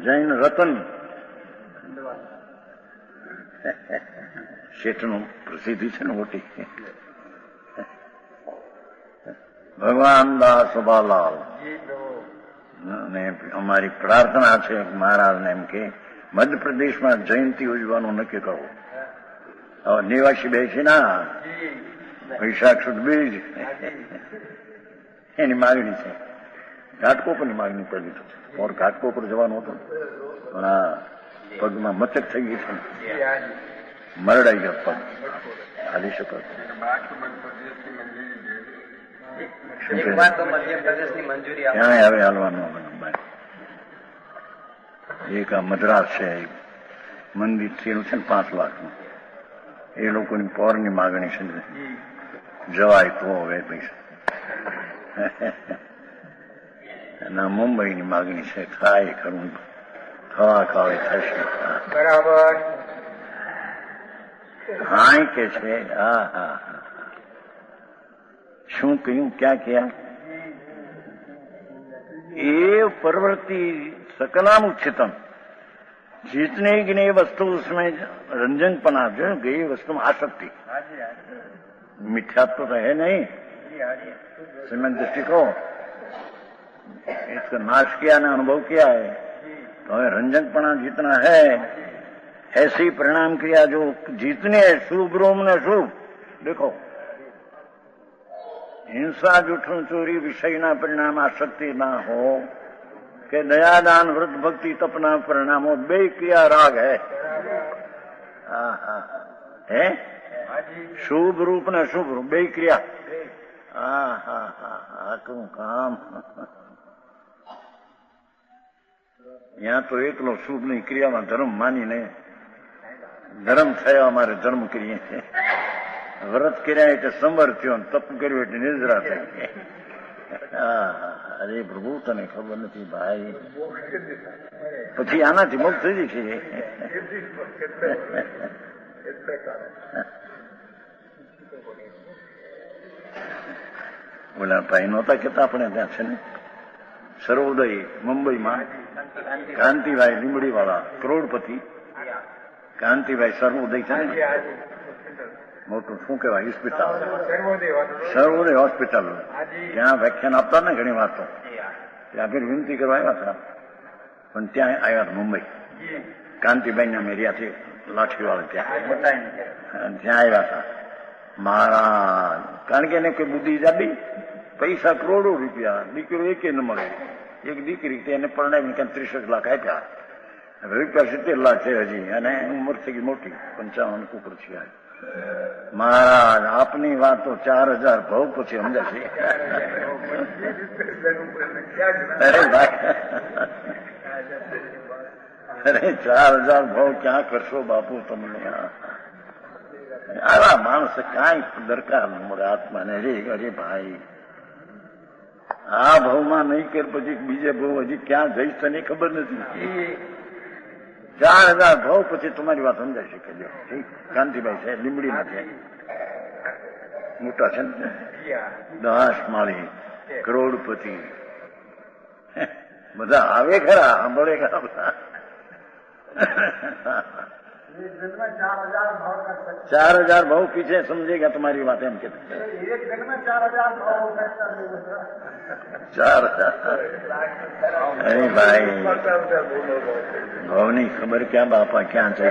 જૈન રતન શેઠનું પ્રસિદ્ધિ છે ને મોટી ભગવાન દાસ શોભાલાલ ને અમારી પ્રાર્થના છે મહારાજને એમ કે મધ્યપ્રદેશમાં જયંતિ ઉજવાનું નક્કી કરવું। હવે નિવાસી બેસી ના વૈશાખ સુદ બીજ એની માગણી છે ઘાટકોપરની માગણી પડી છે ઓર ઘાટકોપર જવાનું હતું પણ આ પગમાં મચક થઈ ગઈ છે મરડાઈ ગયો પગ હાલી શકો ક્યાંય હવે હાલવાનું એક આ મદ્રાસ છે મંદિર થયેલું છે ને 5 લાખનું એ લોકોની પોરની માગણી છે જવાય તો હવે પૈસા ના મુંબઈની માગણી છે થાય ખરું થવા કાવે થશે બરાબર હા કે છે હા હા હા શું કહ્યું ક્યાં ક્યાં એ प्रवृत्ति सकलाम उच्चतम जितने गिने वस्तु उसमें रंजनपना जो गई वस्तु में आसक्ति मिथ्यात्व तो है नहीं समय दृष्टि को इसका नाश किया ने अनुभव किया है तो रंजनपना जितना है ऐसी परिणाम क्रिया जो जितने शुभ रोम ने शुभ देखो हिंसा जूठन चोरी विषय ना परिणाम आसक्ति ना हो के दयादान व्रत भक्ति तपना परिणामों बे क्रिया राग है है शुभ रूप ने शुभ रूप बे क्रिया क्यों काम यहाँ तो एक लो शुभ नहीं क्रिया में धर्म मानी ने धर्म थया हमारे धर्म क्रिया व्रत કર્યા એટલે સંવર થયો તપ કર્યું એટલે નિદ્રા થઈ। અરે પ્રભુ તને ખબર નથી ભાઈ પછી આનાથી મુક્ત થઈ જશે। ઓલા ભાઈ નહોતા કેતા આપણે ત્યાં છે ને સર્વોદય મુંબઈમાં કાંતિભાઈ લીંબડી વાળા કરોડપતિ કાંતિભાઈ સર્વોદય છે ને મોટું શું કહેવાય હોસ્પિટલ સર્વોદય હોસ્પિટલ ત્યાં વ્યાખ્યાન આપતા ને ઘણી વાતો ત્યાં આગળ વિનંતી કરવા આવ્યા હતા પણ ત્યાં આવ્યા હતા મુંબઈ કાંતિભાઈ મેરિયાથી લાઠીવાળા ત્યાં આવ્યા હતા મહારાજ કારણ કે એને કોઈ બુદ્ધિ જાડી પૈસા કરોડો રૂપિયા દીકરો એકે ન મળે એક દીકરી એને પરણાવીને ક્યાં 30 લાખ આપ્યા રૂપિયા 70 લાખ છે હજી અને ઉંમર થઈ ગઈ મોટી 55 ઉપર છે મહારાજ આપની વાત તો 4000 ભવ પછી સમજાશે. અરે ભાઈ, અરે 4000 ભવ ક્યાં કરશો બાપુ તમને? આવા માણસ કાંઈ દરકાર આત્માને. અરે ભાઈ, આ ભાવમાં નહીં કર પછી બીજે ભાવ હજી ક્યાં જઈશ તને ખબર નથી. 4000 ભાવ પછી તમારી વાત સમજાઈ શકે. ઠીક, કાંતિભાઈ છે, લીમડીના છે, મોટા છે ને, 10 માળી, કરોડપતિ, બધા આવે ખરા, સાંભળે ખરા બધા. 4000 ભાવ પીછે સમજેગા તમારી વાત, એમ કે 4000. અરે ભાઈ, ભાવની ખબર ક્યાં બાપા, ક્યાં છે?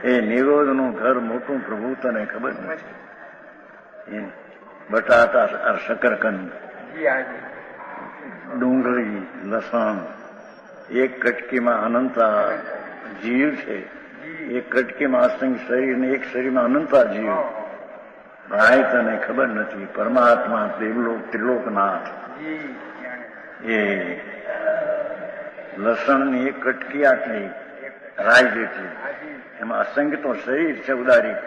એ નિરોધનું ઘર મોટું પ્રભુ તને ખબર નથી. બટાટા, શકરકંદ, ડુંગળી, લસણ, એક કટકીમાં અનંતા જીવ છે. એક કટકીમાં અસંખ્ય શરીર ને એક શરીરમાં અનંતા જીવ. ભાઈ તને ખબર નથી. પરમાત્મા દેવલોક ત્રિલોકનાથ. એ લસણની એક કટકી આટલી રાય જેટલી, એમાં અસંખ્ય તો શરીર છે ઉદારી.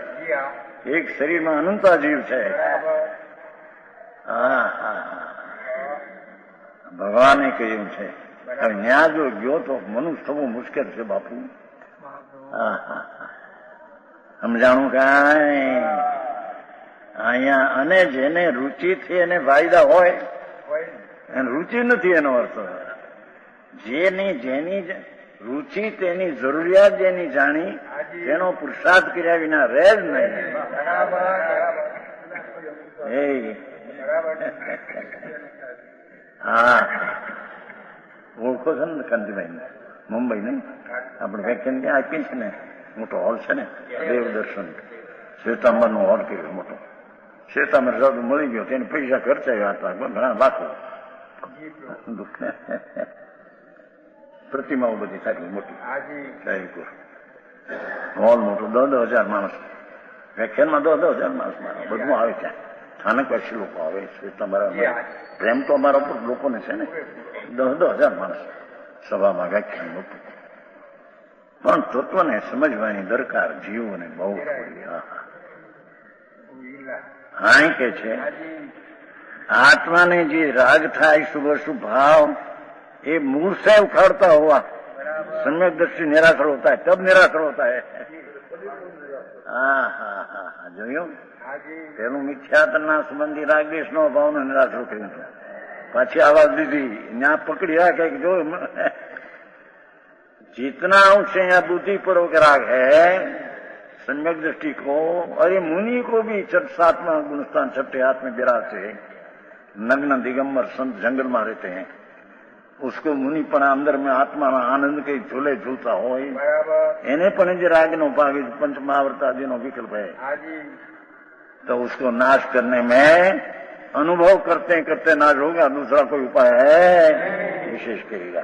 એક શરીરમાં અનંતા જીવ છે. ભગવાને કહ્યું છે. હવે ન્યા જો ગયો તો મનુષ્ય થવું મુશ્કેલ છે બાપુ. સમજાણું કાંઈ અહીંયા? અને જેને રુચિથી એને ફાયદા હોય એને રુચિ નથી, એનો અર્થ. જેની રુચિ, તેની જરૂરિયાત જેની જાણી, તેનો પુરુષાર્થ કર્યા વિના રહે જ નહીં. હા, ઓળખો છો ને કાંતિભાઈ ને? મુંબઈ નહીં, આપણે વેકેન્ડ ત્યાં આપી છે ને, મોટો હોલ છે ને, દેવદર્શન શ્વેતાંબરનો હોલ કર્યો મોટો. શ્વેતાંબર સાધુ મળી ગયો, તેને પૈસા ખર્ચાયા હતા ઘણા લાખો. પ્રતિમાઓ બધી થાય મોટી, હોલ મોટો, 10,000 માણસ વ્યાખ્યાનમાં, 10,000 માણસ બધું આવે ત્યાં. સ્થાનકવાસી લોકો આવે. શ્વેતાંબર પ્રેમ તો અમારા ઉપર લોકોને છે ને. 10,000 માણસ સભામાં વ્યાખ્યાન મોટું. પણ તત્વને સમજવાની દરકાર જીવોને બહુ થોડી. હા, કે છે આત્માને જે રાગ થાય, શુભ શુભ ભાવ, એ मूल से उखाड़ता हुआ सम्यक दृष्टि निराशर होता है, तब निराशर होता है. હા, જોયું? પેલું મિથ્યાત્વના સંબંધી રાગદેશ નો ભાવનો નિરાશર કર્યું હતું. પાછી આવાજ દીધી, ત્યાં પકડી રાખે કે જો जितना अंश यहाँ बुद्धि पूर्वक राग है, सम्यक दृष्टि को, और ये मुनि को भी 7वां गुणस्थान 6ठे हाथ में विराजते हैं. नग्न दिगंबर संत जंगल में रहते हैं. उसको मुनि पण अंदर में आत्मा आनंद के झूले झूलता हो, इन्हें पण जो राग नो भाग पंच महाव्रत आदि नो विकल्प है, तो उसको नाश करने में अनुभव करते करते नाश होगा. दूसरा कोई उपाय है विशेष करेगा.